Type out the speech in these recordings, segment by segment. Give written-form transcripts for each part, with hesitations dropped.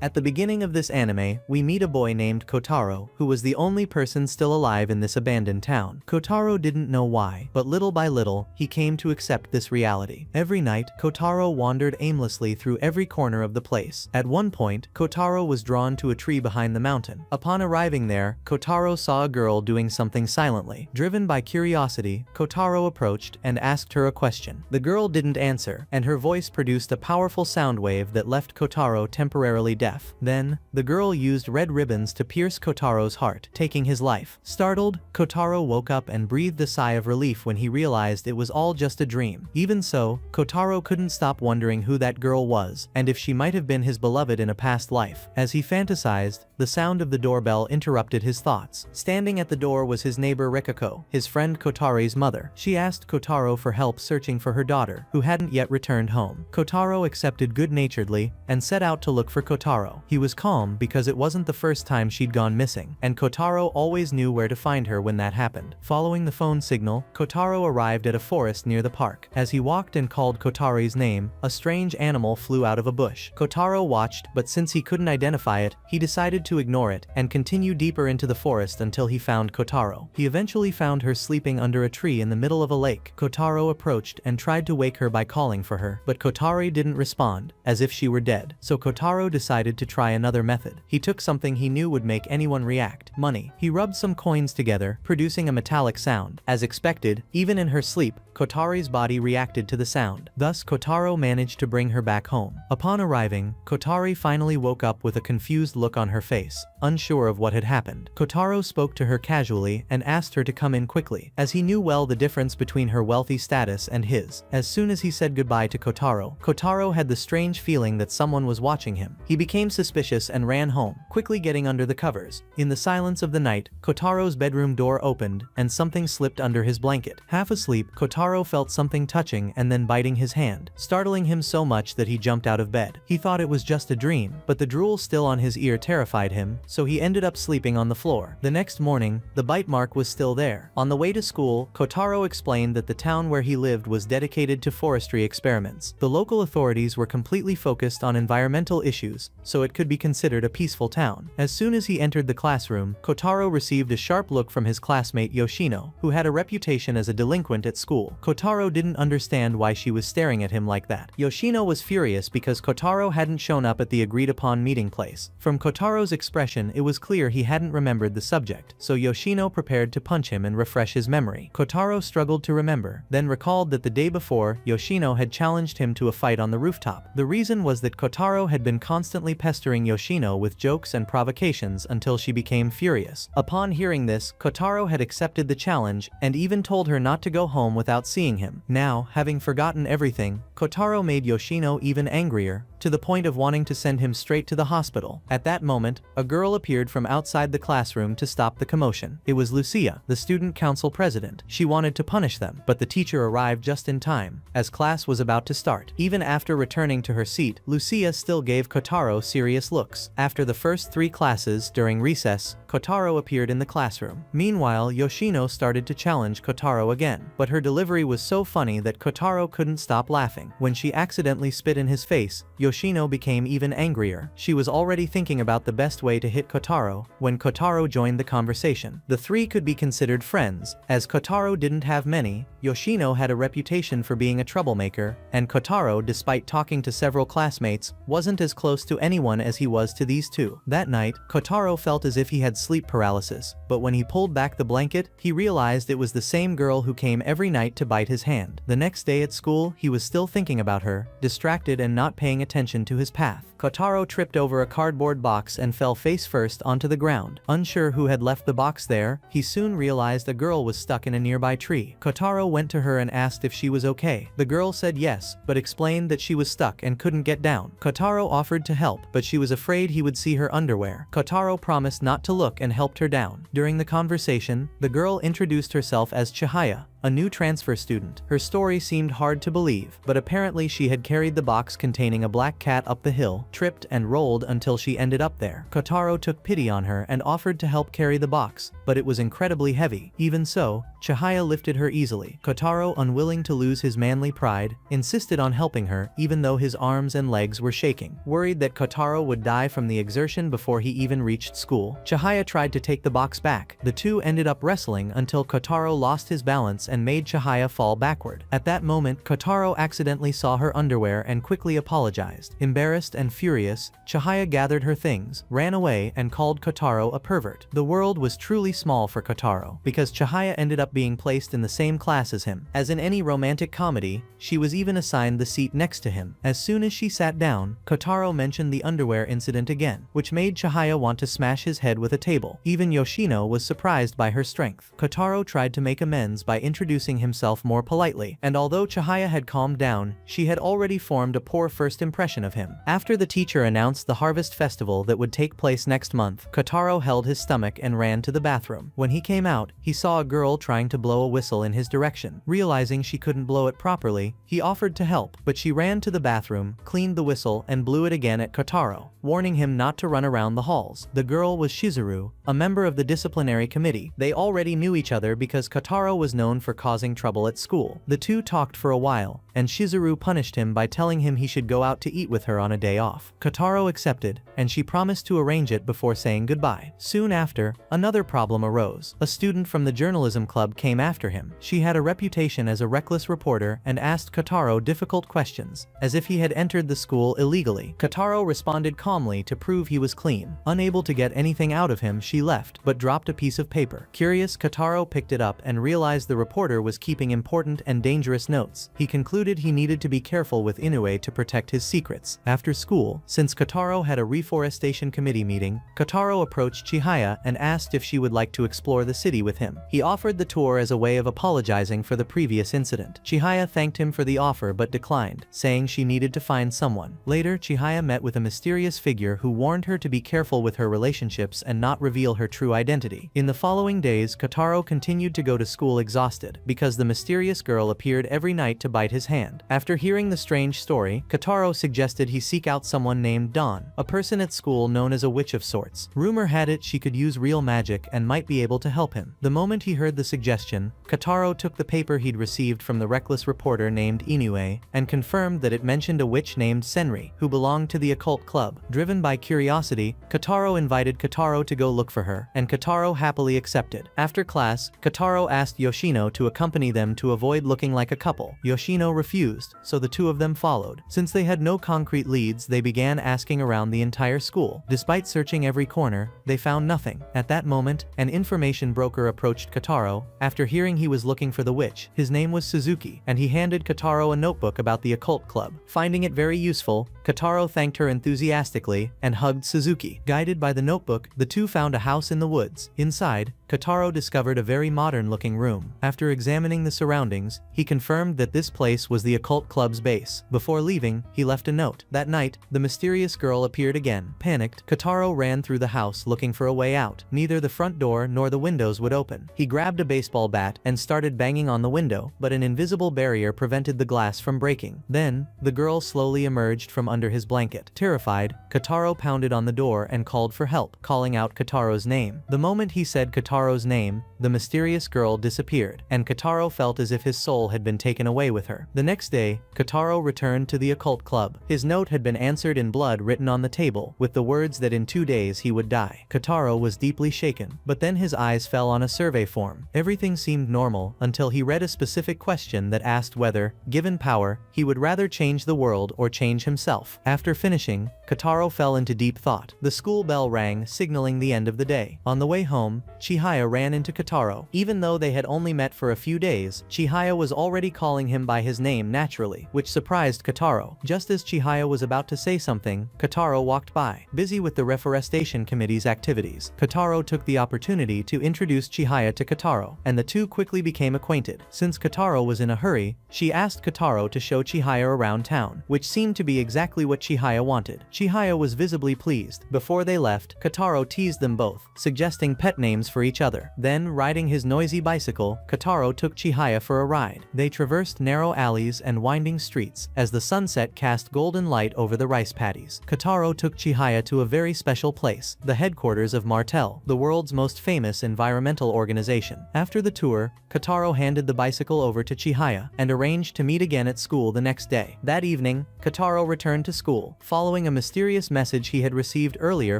At the beginning of this anime, we meet a boy named Kotaro, who was the only person still alive in this abandoned town. Kotaro didn't know why, but little by little, he came to accept this reality. Every night, Kotaro wandered aimlessly through every corner of the place. At one point, Kotaro was drawn to a tree behind the mountain. Upon arriving there, Kotaro saw a girl doing something silently. Driven by curiosity, Kotaro approached and asked her a question. The girl didn't answer, and her voice produced a powerful sound wave that left Kotaro temporarily deaf. Then, the girl used red ribbons to pierce Kotaro's heart, taking his life. Startled, Kotaro woke up and breathed a sigh of relief when he realized it was all just a dream. Even so, Kotaro couldn't stop wondering who that girl was, and if she might have been his beloved in a past life. As he fantasized, the sound of the doorbell interrupted his thoughts. Standing at the door was his neighbor Rikako, his friend Kotaro's mother. She asked Kotaro for help searching for her daughter, who hadn't yet returned home. Kotaro accepted good-naturedly and set out to look for Kotaro. He was calm because it wasn't the first time she'd gone missing, and Kotaro always knew where to find her when that happened. Following the phone signal, Kotaro arrived at a forest near the park. As he walked and called Kotaro's name, a strange animal flew out of a bush. Kotaro watched, but since he couldn't identify it, he decided to ignore it and continue deeper into the forest until he found Kotaro. He eventually found her sleeping under a tree in the middle of a lake. Kotaro approached and tried to wake her by calling for her, but Kotaro didn't respond, as if she were dead. So Kotaro decided to try another method. He took something he knew would make anyone react: money. He rubbed some coins together, producing a metallic sound. As expected, even in her sleep, Kotaro's body reacted to the sound. Thus, Kotaro managed to bring her back home. Upon arriving, Kotaro finally woke up with a confused look on her face, unsure of what had happened. Kotaro spoke to her casually and asked her to come in quickly, as he knew well the difference between her wealthy status and his. As soon as he said goodbye to Kotaro, Kotaro had the strange feeling that someone was watching him. He became suspicious and ran home, quickly getting under the covers. In the silence of the night, Kotaro's bedroom door opened, and something slipped under his blanket. Half asleep, Kotaro felt something touching and then biting his hand, startling him so much that he jumped out of bed. He thought it was just a dream, but the drool still on his ear terrified him, so he ended up sleeping on the floor. The next morning, the bite mark was still there. On the way to school, Kotaro explained that the town where he lived was dedicated to forestry experiments. The local authorities were completely focused on environmental issues, so it could be considered a peaceful town. As soon as he entered the classroom, Kotaro received a sharp look from his classmate Yoshino, who had a reputation as a delinquent at school. Kotaro didn't understand why she was staring at him like that. Yoshino was furious because Kotaro hadn't shown up at the agreed-upon meeting place. From Kotaro's expression, it was clear he hadn't remembered the subject, so Yoshino prepared to punch him and refresh his memory. Kotaro struggled to remember, then recalled that the day before, Yoshino had challenged him to a fight on the rooftop. The reason was that Kotaro had been constantly pestering Yoshino with jokes and provocations until she became furious. Upon hearing this, Kotaro had accepted the challenge and even told her not to go home without seeing him. Now, having forgotten everything, Kotaro made Yoshino even angrier, to the point of wanting to send him straight to the hospital. At that moment, a girl appeared from outside the classroom to stop the commotion. It was Lucia, the student council president. She wanted to punish them, but the teacher arrived just in time, as class was about to start. Even after returning to her seat, Lucia still gave Kotaro serious looks. After the first 3 classes, during recess, Kotaro appeared in the classroom. Meanwhile, Yoshino started to challenge Kotaro again, but her delivery was so funny that Kotaro couldn't stop laughing. When she accidentally spit in his face, Yoshino became even angrier. She was already thinking about the best way to hit Kotaro when Kotaro joined the conversation. The 3 could be considered friends, as Kotaro didn't have many. Yoshino had a reputation for being a troublemaker, and Kotaro, despite talking to several classmates, wasn't as close to anyone as he was to these 2. That night, Kotaro felt as if he had sleep paralysis, but when he pulled back the blanket, he realized it was the same girl who came every night to bite his hand. The next day at school, he was still thinking about her, distracted and not paying attention to his path. Kotaro tripped over a cardboard box and fell face first onto the ground. Unsure who had left the box there, he soon realized a girl was stuck in a nearby tree. Kotaro went to her and asked if she was okay. The girl said yes, but explained that she was stuck and couldn't get down. Kotaro offered to help, but she was afraid he would see her underwear. Kotaro promised not to look and helped her down. During the conversation, the girl introduced herself as Chihaya, a new transfer student. Her story seemed hard to believe, but apparently she had carried the box containing a black cat up the hill, tripped and rolled until she ended up there. Kotaro took pity on her and offered to help carry the box, but it was incredibly heavy. Even so, Chihaya lifted her easily. Kotaro, unwilling to lose his manly pride, insisted on helping her even though his arms and legs were shaking. Worried that Kotaro would die from the exertion before he even reached school, Chihaya tried to take the box back. The two ended up wrestling until Kotaro lost his balance and made Chihaya fall backward. At that moment, Kotaro accidentally saw her underwear and quickly apologized. Embarrassed and furious, Chihaya gathered her things, ran away, and called Kotaro a pervert. The world was truly small for Kotaro, because Chihaya ended up being placed in the same class as him. As in any romantic comedy, she was even assigned the seat next to him. As soon as she sat down, Kotaro mentioned the underwear incident again, which made Chihaya want to smash his head with a table. Even Yoshino was surprised by her strength. Kotaro tried to make amends by introducing himself more politely, and although Chihaya had calmed down, she had already formed a poor first impression of him. After the teacher announced the harvest festival that would take place next month, Kotaro held his stomach and ran to the bathroom. When he came out, he saw a girl trying to blow a whistle in his direction. Realizing she couldn't blow it properly, he offered to help, but she ran to the bathroom, cleaned the whistle, and blew it again at Kotaro, warning him not to run around the halls. The girl was Shizuru, a member of the disciplinary committee. They already knew each other because Kotaro was known for causing trouble at school. The two talked for a while, and Shizuru punished him by telling him he should go out to eat with her on a day off. Kotaro accepted, and she promised to arrange it before saying goodbye. Soon after, another problem arose. A student from the journalism club came after him. She had a reputation as a reckless reporter and asked Kotaro difficult questions, as if he had entered the school illegally. Kotaro responded calmly to prove he was clean. Unable to get anything out of him, she left, but dropped a piece of paper. Curious, Kotaro picked it up and realized the reporter was keeping important and dangerous notes. He concluded he needed to be careful with Inoue to protect his secrets. After school, since Kotaro had a reforestation committee meeting, Kotaro approached Chihaya and asked if she would like to explore the city with him. He offered the tour as a way of apologizing for the previous incident. Chihaya thanked him for the offer but declined, saying she needed to find someone. Later, Chihaya met with a mysterious figure who warned her to be careful with her relationships and not reveal her true identity. In the following days, Kotaro continued to go to school exhausted, because the mysterious girl appeared every night to bite his hand. After hearing the strange story, Kotaro suggested he seek out someone named Dawn, a person at school known as a witch of sorts. Rumor had it she could use real magic and might be able to help him. The moment he heard the suggestion, Kotaro took the paper he'd received from the reckless reporter named Inoue and confirmed that it mentioned a witch named Senri, who belonged to the occult club. Driven by curiosity, Kotaro invited Kotaro to go look for her, and Kotaro happily accepted. After class, Kotaro asked Yoshino to accompany them to avoid looking like a couple. Yoshino refused, so the two of them followed. Since they had no concrete leads, they began asking around the entire school. Despite searching every corner, they found nothing. At that moment, an information broker approached Kotaro. After hearing he was looking for the witch, his name was Suzuki, and he handed Kotaro a notebook about the occult club. Finding it very useful, Kotaro thanked her enthusiastically and hugged Suzuki. Guided by the notebook, the two found a house in the woods. Inside, Kotaro discovered a very modern-looking room. After examining the surroundings, he confirmed that this place was the occult club's base. Before leaving, he left a note. That night, the mysterious girl appeared again. Panicked, Kotaro ran through the house looking for a way out. Neither the front door nor the windows would open. He grabbed a baseball bat and started banging on the window, but an invisible barrier prevented the glass from breaking. Then, the girl slowly emerged from under his blanket. Terrified, Kotaro pounded on the door and called for help, calling out Kotaro's name. The moment he said Kotaro's name, the mysterious girl disappeared, and Kotaro felt as if his soul had been taken away with her. The next day, Kotaro returned to the occult club. His note had been answered in blood written on the table, with the words that in 2 days he would die. Kotaro was deeply shaken, but then his eyes fell on a survey form. Everything seemed normal until he read a specific question that asked whether, given power, he would rather change the world or change himself. After finishing, Kotaro fell into deep thought. The school bell rang, signaling the end of the day. On the way home, Chihaya ran into Kotaro. Even though they had only met for a few days, Chihaya was already calling him by his name naturally, which surprised Kotaro. Just as Chihaya was about to say something, Kotaro walked by. Busy with the reforestation committee's activities, Kotaro took the opportunity to introduce Chihaya to Kotaro, and the two quickly became acquainted. Since Kotaro was in a hurry, she asked Kotaro to show Chihaya around town, which seemed to be exactly what Chihaya wanted. Chihaya was visibly pleased. Before they left, Kotaro teased them both, suggesting pet names for each other. Then, riding his noisy bicycle, Kotaro Kotaro took Chihaya for a ride. They traversed narrow alleys and winding streets as the sunset cast golden light over the rice paddies. Kotaro took Chihaya to a very special place, the headquarters of Martel, the world's most famous environmental organization. After the tour, Kotaro handed the bicycle over to Chihaya and arranged to meet again at school the next day. That evening, Kotaro returned to school, following a mysterious message he had received earlier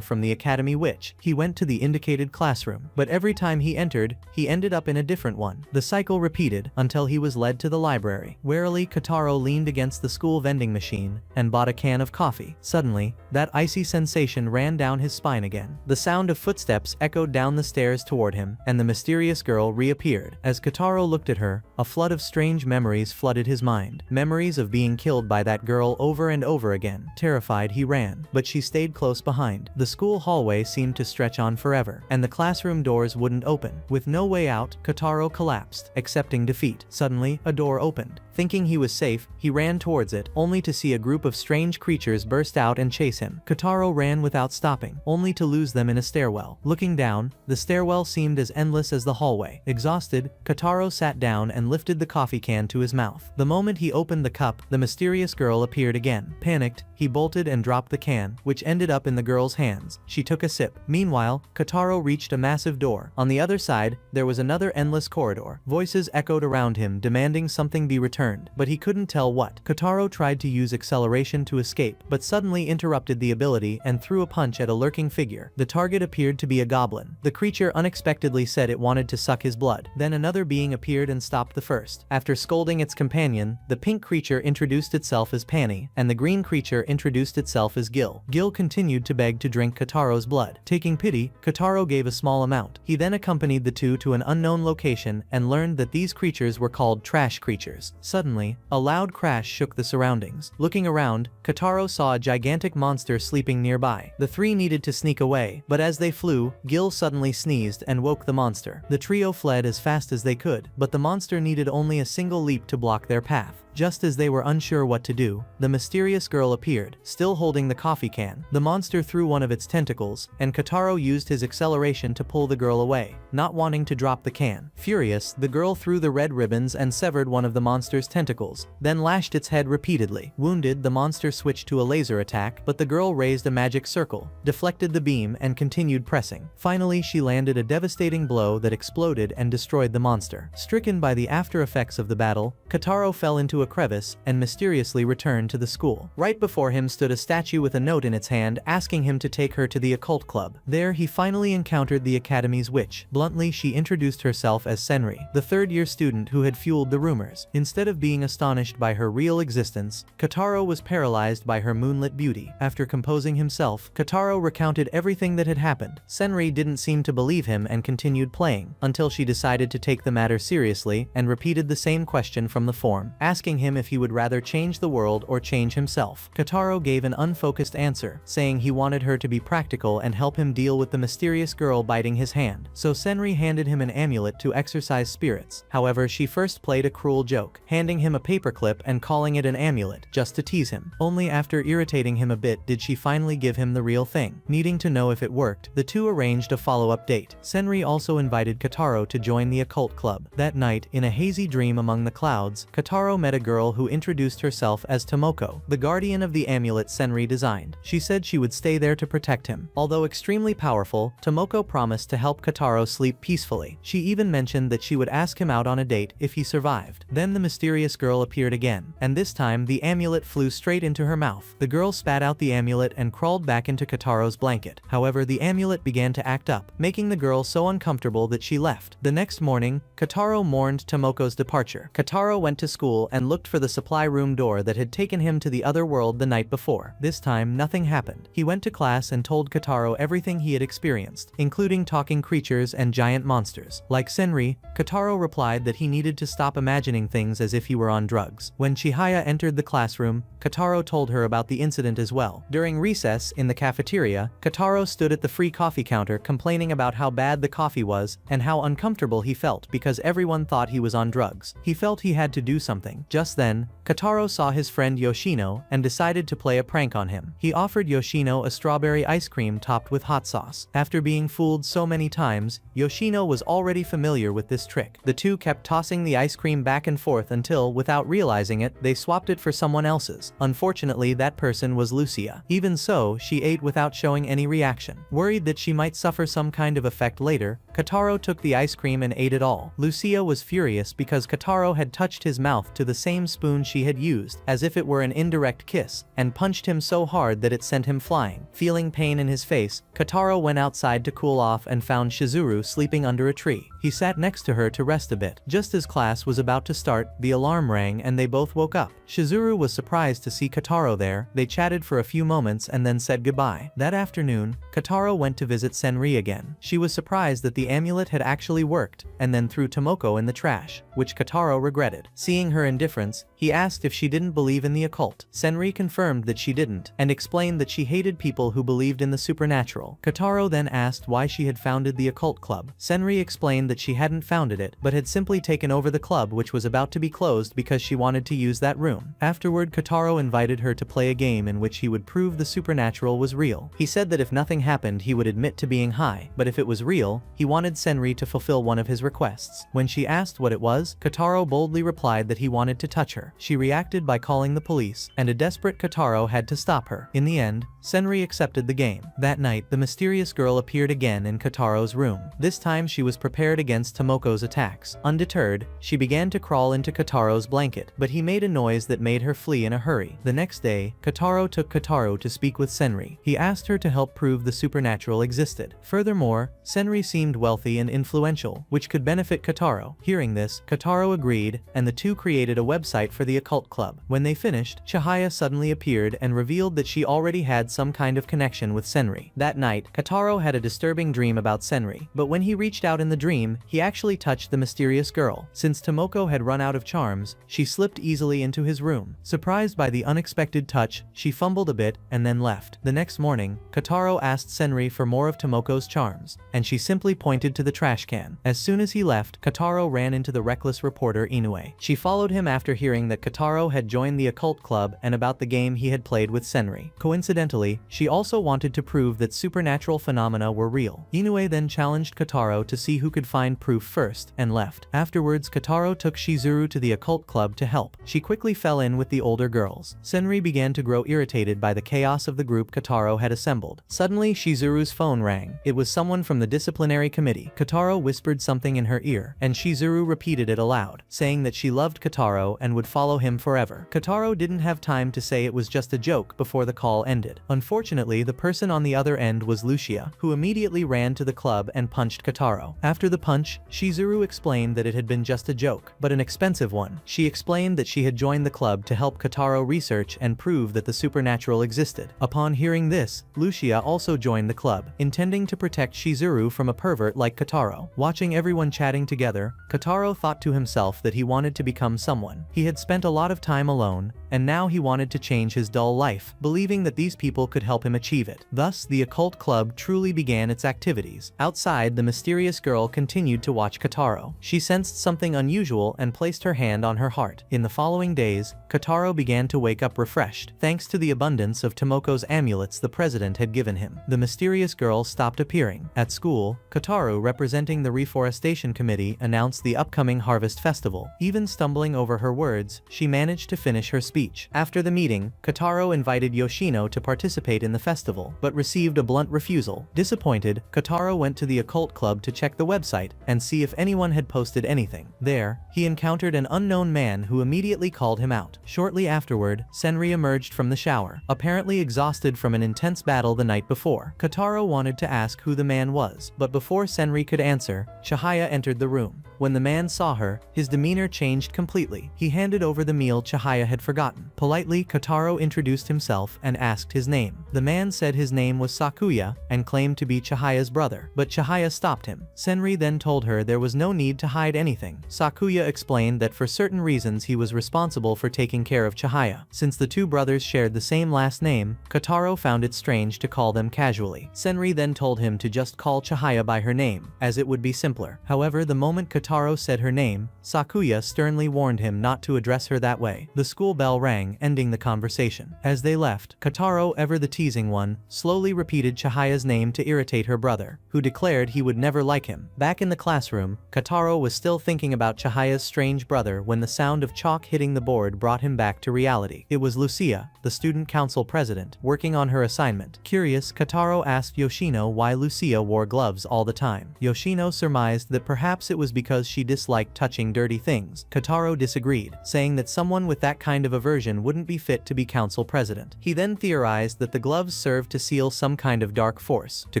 from the Academy Witch. He went to the indicated classroom, but every time he entered, he ended up in a different one. The cycle repeated until he was led to the library. Warily, Kotaro leaned against the school vending machine and bought a can of coffee. Suddenly, that icy sensation ran down his spine again. The sound of footsteps echoed down the stairs toward him, and the mysterious girl reappeared. As Kotaro looked at her, a flood of strange memories flooded his mind. Memories of being killed by that girl over and over again. Terrified, he ran, but she stayed close behind. The school hallway seemed to stretch on forever, and the classroom doors wouldn't open. With no way out, Kotaro collapsed, accepting defeat. Suddenly, a door opened. Thinking he was safe, he ran towards it, only to see a group of strange creatures burst out and chase him. Kotaro ran without stopping, only to lose them in a stairwell. Looking down, the stairwell seemed as endless as the hallway. Exhausted, Kotaro sat down and lifted the coffee can to his mouth. The moment he opened the cup, the mysterious girl appeared again. Panicked, he bolted and dropped the can, which ended up in the girl's hands. She took a sip. Meanwhile, Kotaro reached a massive door. On the other side, there was another endless corridor. Voices echoed around him demanding something be returned, but he couldn't tell what. Kotaro tried to use acceleration to escape, but suddenly interrupted the ability and threw a punch at a lurking figure. The target appeared to be a goblin. The creature unexpectedly said it wanted to suck his blood. Then another being appeared and stopped the first. After scolding its companion, the pink creature introduced itself as Panny, and the green creature introduced itself as Gil. Gil continued to beg to drink Kotaro's blood. Taking pity, Kotaro gave a small amount. He then accompanied the two to an unknown location and learned that these creatures were called trash creatures. Suddenly, a loud crash shook the surroundings. Looking around, Kotaro saw a gigantic monster sleeping nearby. The three needed to sneak away, but as they flew, Gil suddenly sneezed and woke the monster. The trio fled as fast as they could, but the monster needed only a single leap to block their path. Just as they were unsure what to do, the mysterious girl appeared, still holding the coffee can. The monster threw one of its tentacles, and Kotaro used his acceleration to pull the girl away, not wanting to drop the can. Furious, the girl threw the red ribbons and severed one of the monster's tentacles, then lashed its head repeatedly. Wounded, the monster switched to a laser attack, but the girl raised a magic circle, deflected the beam, and continued pressing. Finally, she landed a devastating blow that exploded and destroyed the monster. Stricken by the after effects of the battle, Kotaro fell into a crevice and mysteriously returned to the school. Right before him stood a statue with a note in its hand asking him to take her to the occult club. There he finally encountered the Academy's witch. Bluntly, she introduced herself as Senri, the third-year student who had fueled the rumors. Instead of being astonished by her real existence, Kotaro was paralyzed by her moonlit beauty. After composing himself, Kotaro recounted everything that had happened. Senri didn't seem to believe him and continued playing, until she decided to take the matter seriously and repeated the same question from the form, asking him if he would rather change the world or change himself. Kotaro gave an unfocused answer, saying he wanted her to be practical and help him deal with the mysterious girl biting his hand. So Senri handed him an amulet to exorcise spirits. However, she first played a cruel joke, handing him a paperclip and calling it an amulet, just to tease him. Only after irritating him a bit did she finally give him the real thing. Needing to know if it worked, the two arranged a follow-up date. Senri also invited Kotaro to join the occult club. That night, in a hazy dream among the clouds, Kotaro met a girl who introduced herself as Tomoko, the guardian of the amulet Senri designed. She said she would stay there to protect him. Although extremely powerful, Tomoko promised to help Kotaro sleep peacefully. She even mentioned that she would ask him out on a date if he survived. Then the mysterious girl appeared again, and this time the amulet flew straight into her mouth. The girl spat out the amulet and crawled back into Kotaro's blanket. However, the amulet began to act up, making the girl so uncomfortable that she left. The next morning, Kotaro mourned Tomoko's departure. Kotaro went to school and looked for the supply room door that had taken him to the other world the night before. This time, nothing happened. He went to class and told Kotaro everything he had experienced, including talking creatures and giant monsters. Like Senri, Kotaro replied that he needed to stop imagining things as if he were on drugs. When Chihaya entered the classroom, Kotaro told her about the incident as well. During recess, in the cafeteria, Kotaro stood at the free coffee counter complaining about how bad the coffee was and how uncomfortable he felt because everyone thought he was on drugs. He felt he had to do something. Just then, Kotaro saw his friend Yoshino and decided to play a prank on him. He offered Yoshino a strawberry ice cream topped with hot sauce. After being fooled so many times, Yoshino was already familiar with this trick. trick. The two kept tossing the ice cream back and forth until, without realizing it, they swapped it for someone else's. Unfortunately, that person was Lucia. Even so, she ate without showing any reaction. Worried that she might suffer some kind of effect later, Kotaro took the ice cream and ate it all. Lucia was furious because Kotaro had touched his mouth to the same spoon she had used, as if it were an indirect kiss, and punched him so hard that it sent him flying. Feeling pain in his face, Kotaro went outside to cool off and found Shizuru sleeping under a tree. He sat next to her to rest a bit. Just as class was about to start, the alarm rang and they both woke up. Shizuru was surprised to see Kotaro there. They chatted for a few moments and then said goodbye. That afternoon, Kotaro went to visit Senri again. She was surprised that the amulet had actually worked, and then threw Tomoko in the trash, which Kotaro regretted. Seeing her indifference, he asked if she didn't believe in the occult. Senri confirmed that she didn't, and explained that she hated people who believed in the supernatural. Kotaro then asked why she had founded the occult club. Senri explained that she hadn't founded it, but had simply taken over the club, which was about to be closed because she wanted to use that room. Afterward, Kotaro invited her to play a game in which he would prove the supernatural was real. He said that if nothing happened, he would admit to being high, but if it was real, he wanted Senri to fulfill one of his requests. When she asked what it was, Kotaro boldly replied that he wanted to touch her. She reacted by calling the police, and a desperate Kotaro had to stop her. In the end, Senri accepted the game. That night, the mysterious girl appeared again in Kotaro's room. This time she was prepared against Tomoko's attacks. Undeterred, she began to crawl into Kotaro's blanket, but he made a noise that made her flee in a hurry. The next day, Kotaro took Kotaro to speak with Senri. He asked her to help prove the supernatural existed. Furthermore, Senri seemed wealthy and influential, which could benefit Kotaro. Hearing this, Kotaro agreed, and the two created a website for the occult club. When they finished, Chihaya suddenly appeared and revealed that she already had some kind of connection with Senri. That night, Kotaro had a disturbing dream about Senri, but when he reached out in the dream, he actually touched the mysterious girl. Since Tomoko had run out of charms, she slipped easily into his room. Surprised by the unexpected touch, she fumbled a bit and then left. The next morning, Kotaro asked Senri for more of Tomoko's charms, and she simply pointed to the trash can. As soon as he left, Kotaro ran into the reckless reporter Inoue. She followed him after hearing that Kotaro had joined the occult club and about the game he had played with Senri. Coincidentally, she also wanted to prove that supernatural phenomena were real. Inoue then challenged Kotaro to see who could find proof first, and left. Afterwards, Kotaro took Shizuru to the occult club to help. She quickly fell in with the older girls. Senri began to grow irritated by the chaos of the group Kotaro had assembled. Suddenly, Shizuru's phone rang. It was someone from the disciplinary committee. Kotaro whispered something in her ear, and Shizuru repeated it aloud, saying that she loved Kotaro and would follow him forever. Kotaro didn't have time to say it was just a joke before the call ended. Unfortunately, the person on the other end was Lucia, who immediately ran to the club and punched Kotaro. After the punch, Shizuru explained that it had been just a joke, but an expensive one. She explained that she had joined the club to help Kotaro research and prove that the supernatural existed. Upon hearing this, Lucia also joined the club, intending to protect Shizuru from a pervert like Kotaro. Watching everyone chatting together, Kotaro thought to himself that he wanted to become someone. He had spent a lot of time alone, and now he wanted to change his dull life, believing that these people could help him achieve it. Thus, the occult club truly began its activities. Outside, the mysterious girl continued to watch Kotaro. She sensed something unusual and placed her hand on her heart. In the following days, Kotaro began to wake up refreshed, thanks to the abundance of Tomoko's amulets the president had given him. The mysterious girl stopped appearing. At school, Kotaro, representing the reforestation committee, announced the upcoming harvest festival. Even stumbling over her words, she managed to finish her speech. After the meeting, Kotaro invited Yoshino to participate in the festival, but received a blunt refusal. Disappointed, Kotaro went to the occult club to check the website and see if anyone had posted anything. There, he encountered an unknown man who immediately called him out. Shortly afterward, Senri emerged from the shower, apparently exhausted from an intense battle the night before. Kotaro wanted to ask who the man was, but before Senri could answer, Chihaya entered the room. When the man saw her, his demeanor changed completely. He handed over the meal Chihaya had forgotten. Politely, Kotaro introduced himself and asked his name. The man said his name was Sakuya and claimed to be Chihaya's brother, but Chihaya stopped him. Senri then told her there was no need to hide anything. Sakuya explained that for certain reasons he was responsible for taking care of Chihaya. Since the two brothers shared the same last name, Kotaro found it strange to call them casually. Senri then told him to just call Chihaya by her her name, as it would be simpler. However, the moment Kotaro said her name, Sakuya sternly warned him not to address her that way. The school bell rang, ending the conversation. As they left, Kotaro, ever the teasing one, slowly repeated Chihiya's name to irritate her brother, who declared he would never like him. Back in the classroom, Kotaro was still thinking about Chihiya's strange brother when the sound of chalk hitting the board brought him back to reality. It was Lucia, the student council president, working on her assignment. Curious, Kotaro asked Yoshino why Lucia wore gloves all the time. Yoshino surmised that perhaps it was because she disliked touching dirty things. Kotaro disagreed, saying that someone with that kind of aversion wouldn't be fit to be council president. He then theorized that the gloves served to seal some kind of dark force. To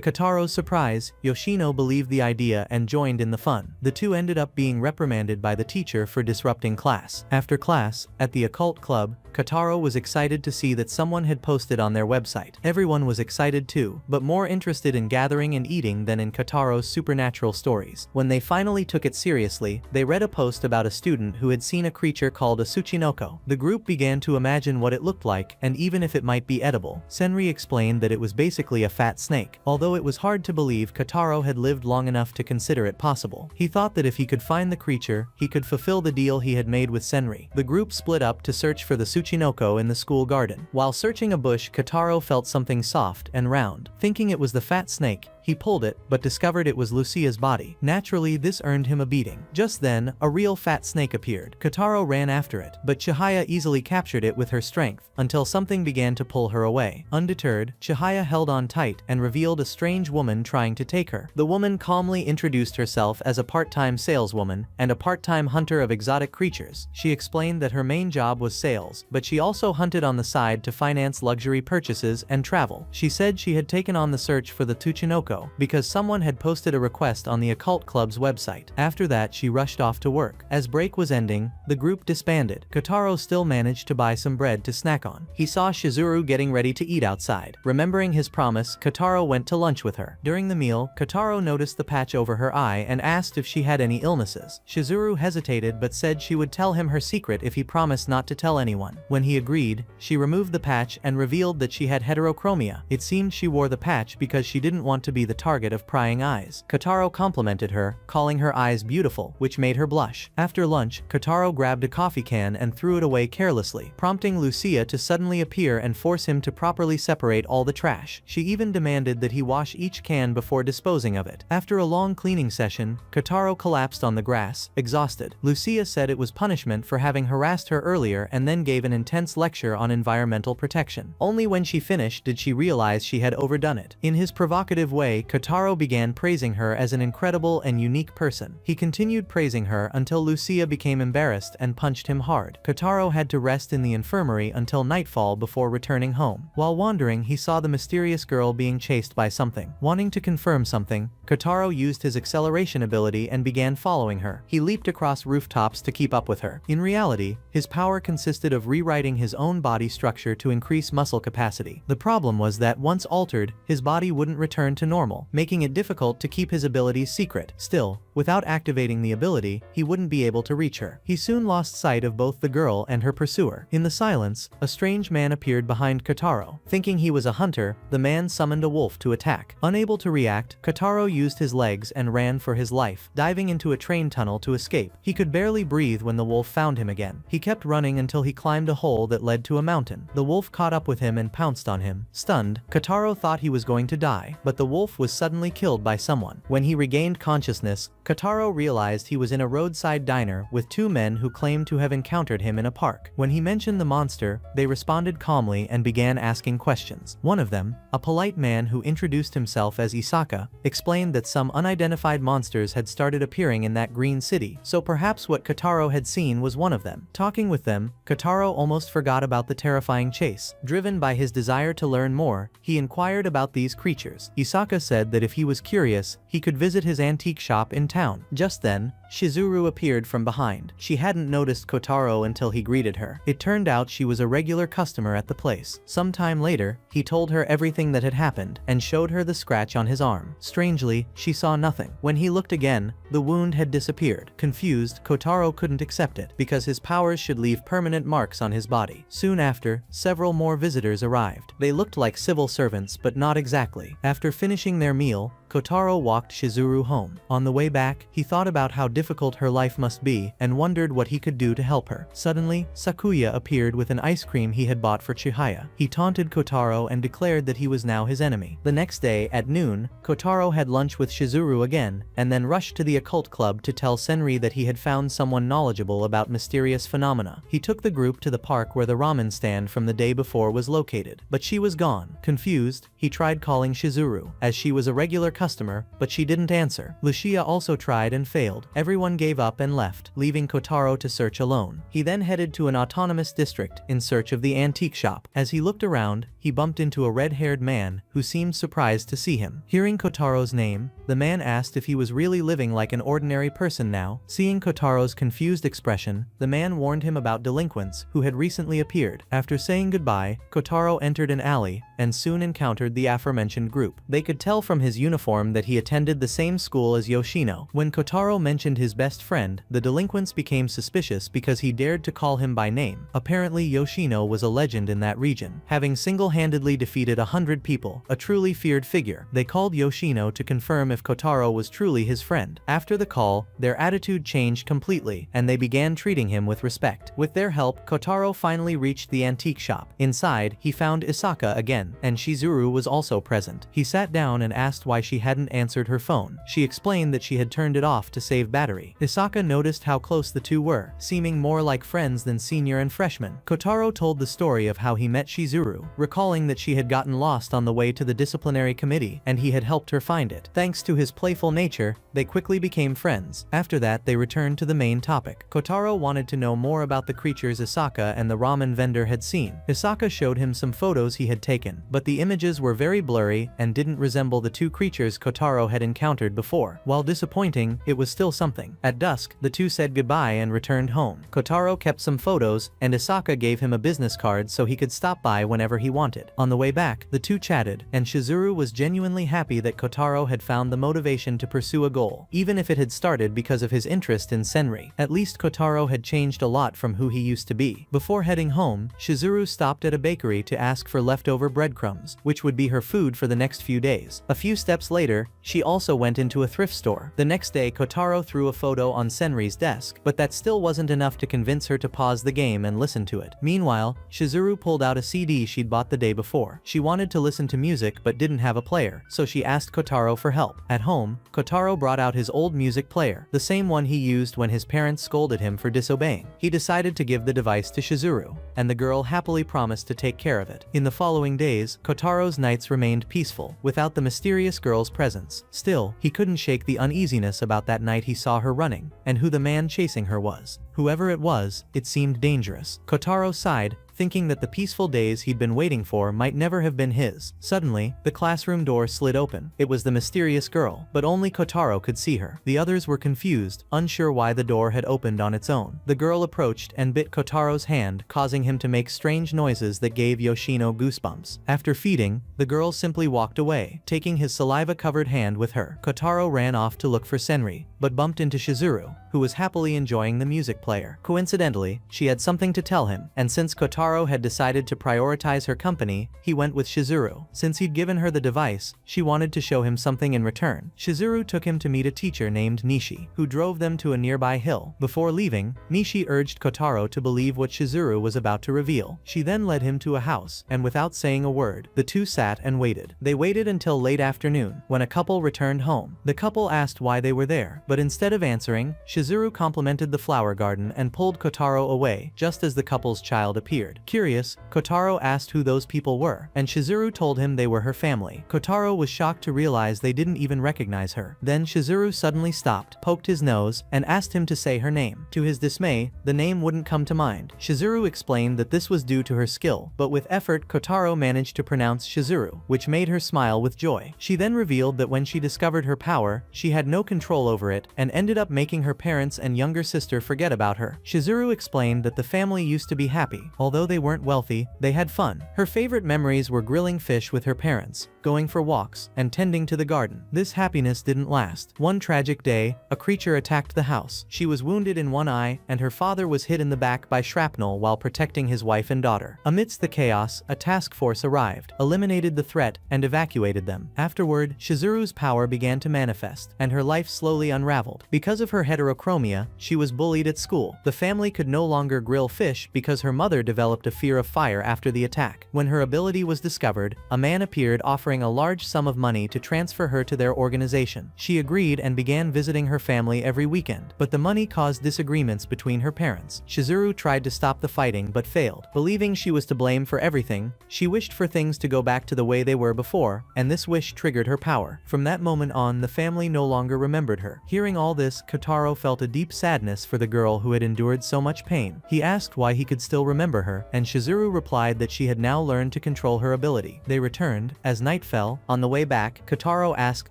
Kotaro's surprise, Yoshino believed the idea and joined in the fun. The two ended up being reprimanded by the teacher for disrupting class. After class, at the occult club, Kotaro was excited to see that someone had posted on their website. Everyone was excited too, but more interested in gathering and eating than in Kotaro's supernatural stories. When they finally took it seriously, they read a post about a student who had seen a creature called a tsuchinoko. The group began to imagine what it looked like, and even if it might be edible. Senri explained that it was basically a fat snake. Although it was hard to believe Kotaro had lived long enough to consider it possible. He thought that if he could find the creature, he could fulfill the deal he had made with Senri. The group split up to search for the tsuchinoko in the school garden. While searching a bush, Kotaro felt something soft and round. Thinking it was the fat snake, he pulled it, but discovered it was Lucia's body. Naturally, this earned him a beating. Just then, a real fat snake appeared. Kotaro ran after it, but Chihiya easily captured it with her strength, until something began to pull her away. Undeterred, Chihiya held on tight and revealed a strange woman trying to take her. The woman calmly introduced herself as a part-time saleswoman and a part-time hunter of exotic creatures. She explained that her main job was sales, but she also hunted on the side to finance luxury purchases and travel. She said she had taken on the search for the Tsuchinoko because someone had posted a request on the occult club's website. After that, she rushed off to work. As break was ending, the group disbanded. Kotaro still managed to buy some bread to snack on. He saw Shizuru getting ready to eat outside. Remembering his promise, Kotaro went to lunch with her. During the meal, Kotaro noticed the patch over her eye and asked if she had any illnesses. Shizuru hesitated but said she would tell him her secret if he promised not to tell anyone. When he agreed, she removed the patch and revealed that she had heterochromia. It seemed she wore the patch because she didn't want to be the target of prying eyes. Kotaro complimented her, calling her eyes beautiful, which made her blush. After lunch, Kotaro grabbed a coffee can and threw it away carelessly, prompting Lucia to suddenly appear and force him to properly separate all the trash. She even demanded that he wash each can before disposing of it. After a long cleaning session, Kotaro collapsed on the grass, exhausted. Lucia said it was punishment for having harassed her earlier and then gave an intense lecture on environmental protection. Only when she finished did she realize she had overdone it. In his provocative way, Kotaro began praising her as an incredible and unique person. He continued praising her until Lucia became embarrassed and punched him hard. Kotaro had to rest in the infirmary until nightfall before returning home. While wandering, he saw the mysterious girl being chased by something. Wanting to confirm something, Kotaro used his acceleration ability and began following her. He leaped across rooftops to keep up with her. In reality, his power consisted of rewriting his own body structure to increase muscle capacity. The problem was that once altered, his body wouldn't return to normal, making it difficult to keep his abilities secret. Still, without activating the ability, he wouldn't be able to reach her. He soon lost sight of both the girl and her pursuer. In the silence, a strange man appeared behind Kotaro. Thinking he was a hunter, the man summoned a wolf to attack. Unable to react, Kotaro used his legs and ran for his life, diving into a train tunnel to escape. He could barely breathe when the wolf found him again. He kept running until he climbed a hole that led to a mountain. The wolf caught up with him and pounced on him. Stunned, Kotaro thought he was going to die, but the wolf was suddenly killed by someone. When he regained consciousness, Kotaro realized he was in a roadside diner with two men who claimed to have encountered him in a park. When he mentioned the monster, they responded calmly and began asking questions. One of them, a polite man who introduced himself as Isaka, explained that some unidentified monsters had started appearing in that green city, so perhaps what Kotaro had seen was one of them. Talking with them, Kotaro almost forgot about the terrifying chase. Driven by his desire to learn more, he inquired about these creatures. Isaka said that if he was curious, he could visit his antique shop in town. Just then, Shizuru appeared from behind. She hadn't noticed Kotaro until he greeted her. It turned out she was a regular customer at the place. Sometime later, he told her everything that had happened and showed her the scratch on his arm. Strangely, she saw nothing. When he looked again, the wound had disappeared. Confused, Kotaro couldn't accept it because his powers should leave permanent marks on his body. Soon after, several more visitors arrived. They looked like civil servants, but not exactly. After finishing their meal, Kotaro walked Shizuru home. On the way back, he thought about how difficult her life must be and wondered what he could do to help her. Suddenly, Sakuya appeared with an ice cream he had bought for Chihaya. He taunted Kotaro and declared that he was now his enemy. The next day, at noon, Kotaro had lunch with Shizuru again, and then rushed to the occult club to tell Senri that he had found someone knowledgeable about mysterious phenomena. He took the group to the park where the ramen stand from the day before was located, but she was gone. Confused, he tried calling Shizuru, as she was a regular customer, but she didn't answer. Lucia also tried and failed. Everyone gave up and left, leaving Kotaro to search alone. He then headed to an autonomous district in search of the antique shop. As he looked around, he bumped into a red-haired man who seemed surprised to see him. Hearing Kotaro's name, the man asked if he was really living like an ordinary person now. Seeing Kotaro's confused expression, the man warned him about delinquents who had recently appeared. After saying goodbye, Kotaro entered an alley and soon encountered the aforementioned group. They could tell from his uniform that he attended the same school as Yoshino. When Kotaro mentioned his best friend, the delinquents became suspicious because he dared to call him by name. Apparently, Yoshino was a legend in that region, having single-handedly defeated 100 people, a truly feared figure. They called Yoshino to confirm if Kotaro was truly his friend. After the call, their attitude changed completely, and they began treating him with respect. With their help, Kotaro finally reached the antique shop. Inside, he found Isaka again, and Shizuru was also present. He sat down and asked why she hadn't answered her phone. She explained that she had turned it off to save battery. Isaka noticed how close the two were, seeming more like friends than senior and freshman. Kotaro told the story of how he met Shizuru, recalling that she had gotten lost on the way to the disciplinary committee, and he had helped her find it. Thanks to his playful nature, they quickly became friends. After that, they returned to the main topic. Kotaro wanted to know more about the creatures Isaka and the ramen vendor had seen. Isaka showed him some photos he had taken, but the images were very blurry and didn't resemble the two creatures Kotaro had encountered before. While disappointing, it was still something. At dusk, the two said goodbye and returned home. Kotaro kept some photos, and Isaka gave him a business card so he could stop by whenever he wanted. On the way back, the two chatted, and Shizuru was genuinely happy that Kotaro had found the motivation to pursue a goal, even if it had started because of his interest in Senri. At least Kotaro had changed a lot from who he used to be. Before heading home, Shizuru stopped at a bakery to ask for leftover breadcrumbs, which would be her food for the next few days. A few steps later, she also went into a thrift store. The next day, Kotaro threw a photo on Senri's desk, but that still wasn't enough to convince her to pause the game and listen to it. Meanwhile, Shizuru pulled out a CD she'd bought the day before. She wanted to listen to music but didn't have a player, so she asked Kotaro for help. At home, Kotaro brought out his old music player, the same one he used when his parents scolded him for disobeying. He decided to give the device to Shizuru, and the girl happily promised to take care of it. In the following days, Kotaro's nights remained peaceful, without the mysterious girl's presence. Still, he couldn't shake the uneasiness about that night he saw her running, and who the man chasing her was. Whoever it was, it seemed dangerous. Kotaro sighed, thinking that the peaceful days he'd been waiting for might never have been his. Suddenly, the classroom door slid open. It was the mysterious girl, but only Kotaro could see her. The others were confused, unsure why the door had opened on its own. The girl approached and bit Kotaro's hand, causing him to make strange noises that gave Yoshino goosebumps. After feeding, the girl simply walked away, taking his saliva-covered hand with her. Kotaro ran off to look for Senri, but bumped into Shizuru, who was happily enjoying the music player. Coincidentally, she had something to tell him, and since Kotaro had decided to prioritize her company, he went with Shizuru. Since he'd given her the device, she wanted to show him something in return. Shizuru took him to meet a teacher named Nishi, who drove them to a nearby hill. Before leaving, Nishi urged Kotaro to believe what Shizuru was about to reveal. She then led him to a house, and without saying a word, the two sat and waited. They waited until late afternoon, when a couple returned home. The couple asked why they were there, but instead of answering, Shizuru complimented the flower garden and pulled Kotaro away, just as the couple's child appeared. Curious, Kotaro asked who those people were, and Shizuru told him they were her family. Kotaro was shocked to realize they didn't even recognize her. Then Shizuru suddenly stopped, poked his nose, and asked him to say her name. To his dismay, the name wouldn't come to mind. Shizuru explained that this was due to her skill, but with effort Kotaro managed to pronounce Shizuru, which made her smile with joy. She then revealed that when she discovered her power, she had no control over it, and ended up making her parents and younger sister forget about her. Shizuru explained that the family used to be happy, although though they weren't wealthy, they had fun. Her favorite memories were grilling fish with her parents, going for walks, and tending to the garden. This happiness didn't last. One tragic day, a creature attacked the house. She was wounded in one eye, and her father was hit in the back by shrapnel while protecting his wife and daughter. Amidst the chaos, a task force arrived, eliminated the threat, and evacuated them. Afterward, Shizuru's power began to manifest, and her life slowly unraveled. Because of her heterochromia, she was bullied at school. The family could no longer grill fish because her mother developed a fear of fire after the attack. When her ability was discovered, a man appeared offering a large sum of money to transfer her to their organization. She agreed and began visiting her family every weekend, but the money caused disagreements between her parents. Shizuru tried to stop the fighting but failed. Believing she was to blame for everything, she wished for things to go back to the way they were before, and this wish triggered her power. From that moment on, the family no longer remembered her. Hearing all this, Kotaro felt a deep sadness for the girl who had endured so much pain. He asked why he could still remember her, and Shizuru replied that she had now learned to control her ability. They returned. As night fell, on the way back, Kotaro asked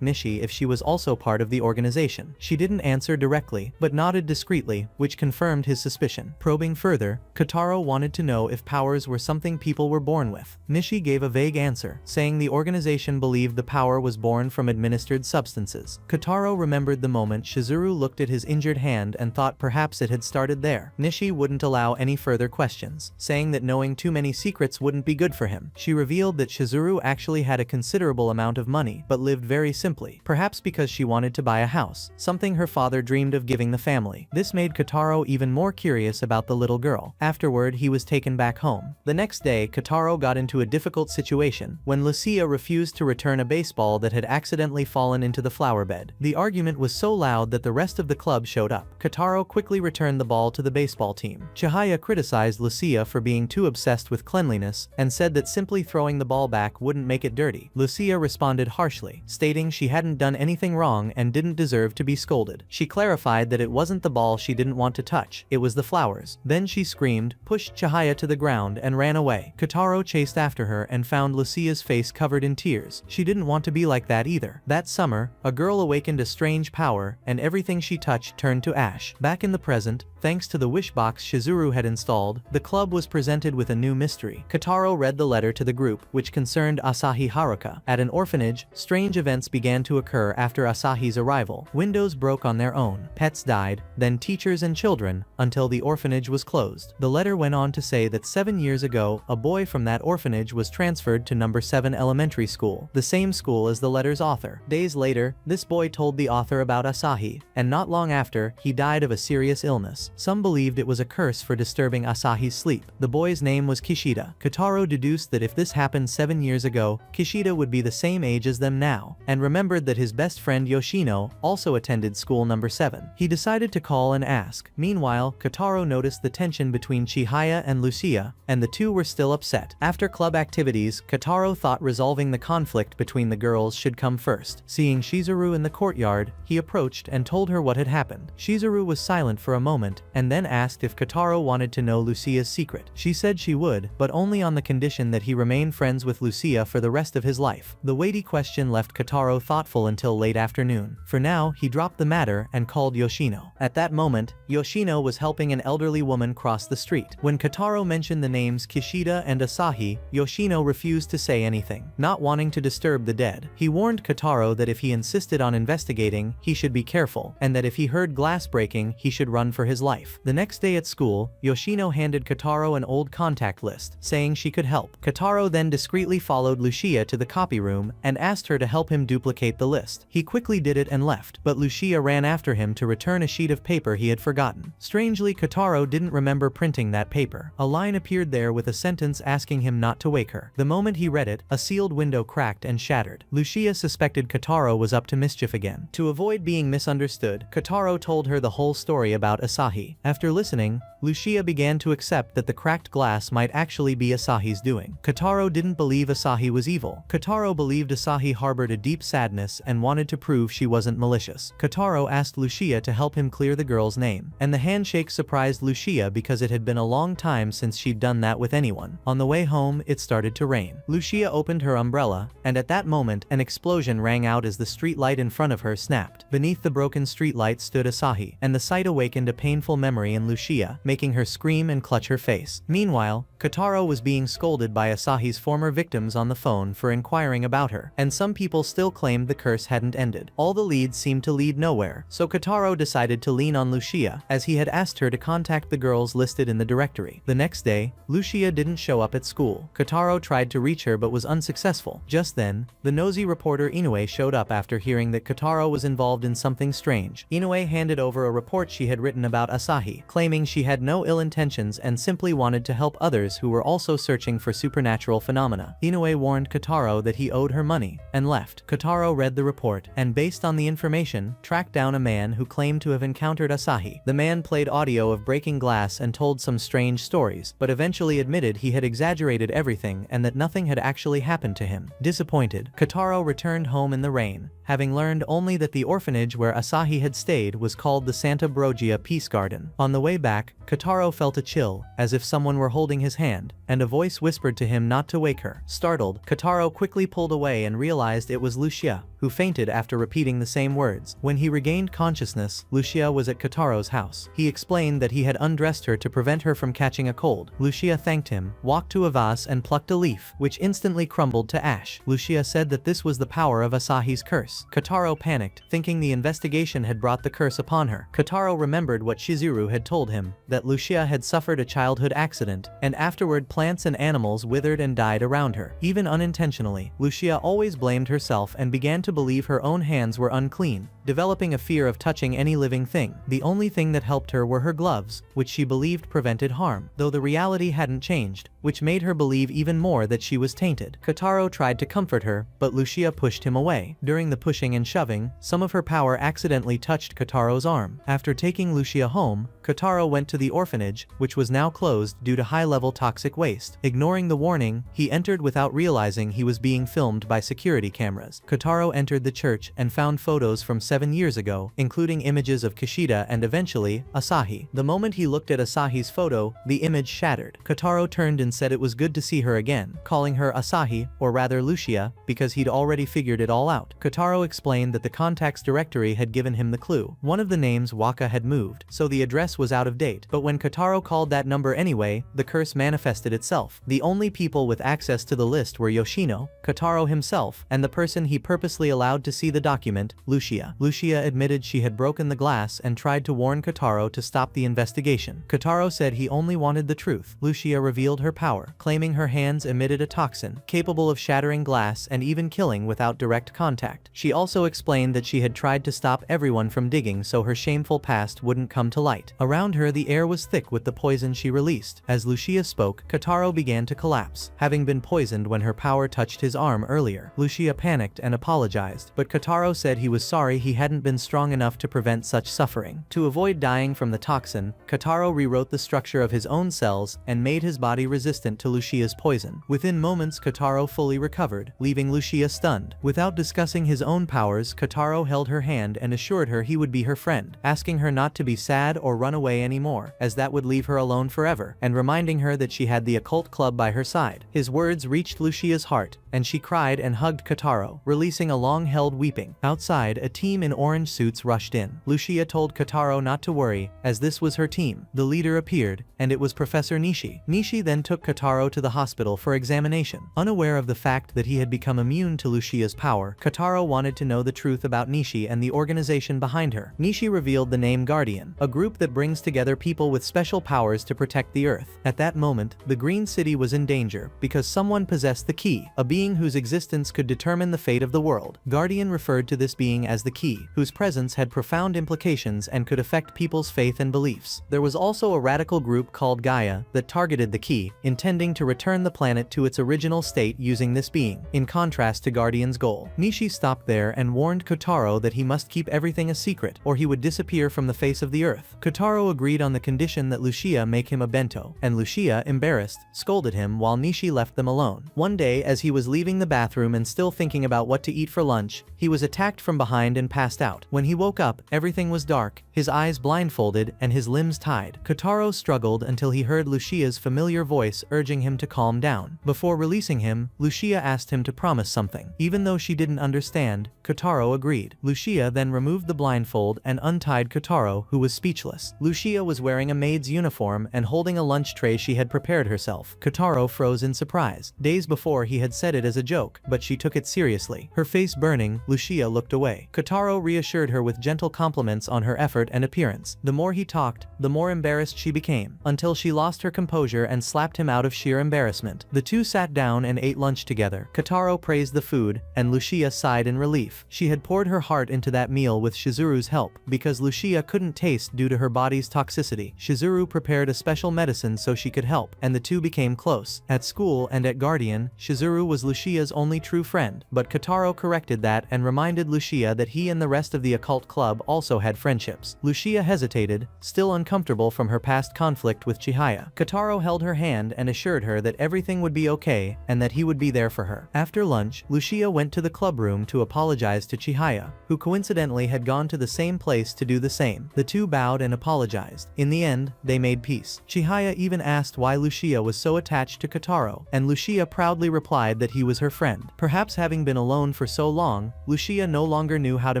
Nishi if she was also part of the organization. She didn't answer directly, but nodded discreetly, which confirmed his suspicion. Probing further, Kotaro wanted to know if powers were something people were born with. Nishi gave a vague answer, saying the organization believed the power was born from administered substances. Kotaro remembered the moment Shizuru looked at his injured hand and thought perhaps it had started there. Nishi wouldn't allow any further questions, saying that knowing too many secrets wouldn't be good for him. She revealed that Shizuru actually had a considerable amount of money, but lived very simply, perhaps because she wanted to buy a house, something her father dreamed of giving the family. This made Kotaro even more curious about the little girl. Afterward, he was taken back home. The next day, Kotaro got into a difficult situation when Lucia refused to return a baseball that had accidentally fallen into the flower bed. The argument was so loud that the rest of the club showed up. Kotaro quickly returned the ball to the baseball team. Chihaya criticized Lucia for being too obsessed with cleanliness and said that simply throwing the ball back wouldn't make it dirty. Lucia responded harshly, stating she hadn't done anything wrong and didn't deserve to be scolded. She clarified that it wasn't the ball she didn't want to touch, it was the flowers. Then she screamed, pushed Chihaya to the ground and ran away. Kotaro chased after her and found Lucia's face covered in tears. She didn't want to be like that either. That summer, a girl awakened a strange power, and everything she touched turned to ash. Back in the present, thanks to the wish box Shizuru had installed, the club was presented with a new mystery. Kotaro read the letter to the group, which concerned Asahi Haruka. At an orphanage, strange events began to occur after Asahi's arrival. Windows broke on their own, pets died, then teachers and children, until the orphanage was closed. The letter went on to say that 7 years ago, a boy from that orphanage was transferred to number 7 elementary school, the same school as the letter's author. Days later, this boy told the author about Asahi, and not long after, he died of a serious illness. Some believed it was a curse for disturbing Asahi's sleep. The boy's name was Kishida. Kotaro deduced that if this happened 7 years ago, Kishida would be the same age as them now, and remembered that his best friend Yoshino also attended school number 7. He decided to call and ask. Meanwhile, Kotaro noticed the tension between Chihaya and Lucia, and the two were still upset. After club activities, Kotaro thought resolving the conflict between the girls should come first. Seeing Shizuru in the courtyard, he approached and told her what had happened. Shizuru was silent for a moment, and then asked if Kotaro wanted to know Lucia's secret. She said she would, but only on the condition that he remain friends with Lucia for the rest of his life. The weighty question left Kotaro thoughtful until late afternoon. For now, he dropped the matter and called Yoshino. At that moment, Yoshino was helping an elderly woman cross the street. When Kotaro mentioned the names Kishida and Asahi, Yoshino refused to say anything, not wanting to disturb the dead. He warned Kotaro that if he insisted on investigating, he should be careful, and that if he heard glass breaking, he should run for his life. The next day at school, Yoshino handed Kotaro an old contact list, saying she could help. Kotaro then discreetly followed Lucia to the copy room and asked her to help him duplicate the list. He quickly did it and left, but Lucia ran after him to return a sheet of paper he had forgotten. Strangely, Kotaro didn't remember printing that paper. A line appeared there with a sentence asking him not to wake her. The moment he read it, a sealed window cracked and shattered. Lucia suspected Kotaro was up to mischief again. To avoid being misunderstood, Kotaro told her the whole story about Asahi. After listening, Lucia began to accept that the cracked glass might actually be Asahi's doing. Kotaro didn't believe Asahi was evil. Kotaro believed Asahi harbored a deep sadness and wanted to prove she wasn't malicious. Kotaro asked Lucia to help him clear the girl's name, and the handshake surprised Lucia because it had been a long time since she'd done that with anyone. On the way home, it started to rain. Lucia opened her umbrella, and at that moment, an explosion rang out as the street light in front of her snapped. Beneath the broken street light stood Asahi, and the sight awakened a painful memory in Lucia, making her scream and clutch her face. Meanwhile, Kotaro was being scolded by Asahi's former victims on the phone for inquiring about her, and some people still claimed the curse hadn't ended. All the leads seemed to lead nowhere, so Kotaro decided to lean on Lucia, as he had asked her to contact the girls listed in the directory. The next day, Lucia didn't show up at school. Kotaro tried to reach her but was unsuccessful. Just then, the nosy reporter Inoue showed up after hearing that Kotaro was involved in something strange. Inoue handed over a report she had written about Asahi, claiming she had no ill intentions and simply wanted to help others who were also searching for supernatural phenomena. Inoue warned Kotaro that he owed her money, and left. Kotaro read the report, and based on the information, tracked down a man who claimed to have encountered Asahi. The man played audio of breaking glass and told some strange stories, but eventually admitted he had exaggerated everything and that nothing had actually happened to him. Disappointed, Kotaro returned home in the rain, having learned only that the orphanage where Asahi had stayed was called the Santa Brogia Peace Garden. On the way back, Kotaro felt a chill, as if someone were holding his hand, and a voice whispered to him not to wake her. Startled, Kotaro quickly pulled away and realized it was Lucia, who fainted after repeating the same words. When he regained consciousness, Lucia was at Kotaro's house. He explained that he had undressed her to prevent her from catching a cold. Lucia thanked him, walked to a vase and plucked a leaf, which instantly crumbled to ash. Lucia said that this was the power of Asahi's curse. Kotaro panicked, thinking the investigation had brought the curse upon her. Kotaro remembered what Shizuru had told him, that Lucia had suffered a childhood accident, and afterward plants and animals withered and died around her. Even unintentionally, Lucia always blamed herself and began to believe her own hands were unclean, developing a fear of touching any living thing. The only thing that helped her were her gloves, which she believed prevented harm, though the reality hadn't changed, which made her believe even more that she was tainted. Kotaro tried to comfort her, but Lucia pushed him away. During the pushing and shoving, some of her power accidentally touched Kotaro's arm. After taking Lucia home, Kotaro went to the orphanage, which was now closed due to high-level toxic waste. Ignoring the warning, he entered without realizing he was being filmed by security cameras. Kotaro entered the church and found photos from 7 years ago, including images of Kishida and eventually, Asahi. The moment he looked at Asahi's photo, the image shattered. Kotaro turned and said it was good to see her again, calling her Asahi, or rather Lucia, because he'd already figured it all out. Kotaro explained that the contacts directory had given him the clue. One of the names, Waka, had moved, so the address was out of date. But when Kotaro called that number anyway, the curse manifested itself. The only people with access to the list were Yoshino, Kotaro himself, and the person he purposely allowed to see the document, Lucia. Lucia admitted she had broken the glass and tried to warn Kotaro to stop the investigation. Kotaro said he only wanted the truth. Lucia revealed her power, claiming her hands emitted a toxin, capable of shattering glass and even killing without direct contact. She also explained that she had tried to stop everyone from digging so her shameful past wouldn't come to light. Around her the air was thick with the poison she released. As Lucia spoke, Kotaro began to collapse, having been poisoned when her power touched his arm earlier. Lucia panicked and apologized, but Kotaro said he was sorry he hadn't been strong enough to prevent such suffering. To avoid dying from the toxin, Kotaro rewrote the structure of his own cells and made his body resistant to Lucia's poison. Within moments, Kotaro fully recovered, leaving Lucia stunned. Without discussing his own powers, Kotaro held her hand and assured her he would be her friend, asking her not to be sad or run away anymore, as that would leave her alone forever, and reminding her that she had the occult club by her side. His words reached Lucia's heart, and she cried and hugged Kotaro, releasing a long-held weeping. Outside, a team in orange suits rushed in. Lucia told Kotaro not to worry, as this was her team. The leader appeared, and it was Professor Nishi. Nishi then took Kotaro to the hospital for examination. Unaware of the fact that he had become immune to Lucia's power, Kotaro wanted to know the truth about Nishi and the organization behind her. Nishi revealed the name Guardian, a group that brings together people with special powers to protect the Earth. At that moment, the Green City was in danger, because someone possessed the key, a being whose existence could determine the fate of the world. Guardian referred to this being as the key, whose presence had profound implications and could affect people's faith and beliefs. There was also a radical group called Gaia that targeted the key, intending to return the planet to its original state using this being, in contrast to Guardian's goal. Nishi stopped there and warned Kotaro that he must keep everything a secret, or he would disappear from the face of the earth. Kotaro agreed on the condition that Lucia make him a bento, and Lucia, embarrassed, scolded him while Nishi left them alone. One day, as he was leaving the bathroom and still thinking about what to eat for lunch, he was attacked from behind and passed out. When he woke up, everything was dark, his eyes blindfolded and his limbs tied. Kotaro struggled until he heard Lucia's familiar voice urging him to calm down. Before releasing him, Lucia asked him to promise something. Even though she didn't understand, Kotaro agreed. Lucia then removed the blindfold and untied Kotaro, who was speechless. Lucia was wearing a maid's uniform and holding a lunch tray she had prepared herself. Kotaro froze in surprise. Days before he had said it as a joke, but she took it seriously. Her face burning, Lucia looked away. Kotaro reassured her with gentle compliments on her effort and appearance. The more he talked, the more embarrassed she became, until she lost her composure and slapped him out of sheer embarrassment. The two sat down and ate lunch together. Kotaro praised the food, and Lucia sighed in relief. She had poured her heart into that meal with Shizuru's help, because Lucia couldn't taste due to her body's toxicity. Shizuru prepared a special medicine so she could help, and the two became close. At school and at Guardian, Shizuru was Lucia's only true friend, but Kotaro corrected that and reminded Lucia that he and the rest of the occult club also had friendships. Lucia hesitated, still uncomfortable from her past conflict with Chihaya. Kotaro held her hand and assured her that everything would be okay and that he would be there for her. After lunch, Lucia went to the club room to apologize to Chihaya, who coincidentally had gone to the same place to do the same. The two bowed and apologized. In the end, they made peace. Chihaya even asked why Lucia was so attached to Kotaro, and Lucia proudly replied that he was her friend. Perhaps having been alone for so long, Lucia no longer knew how to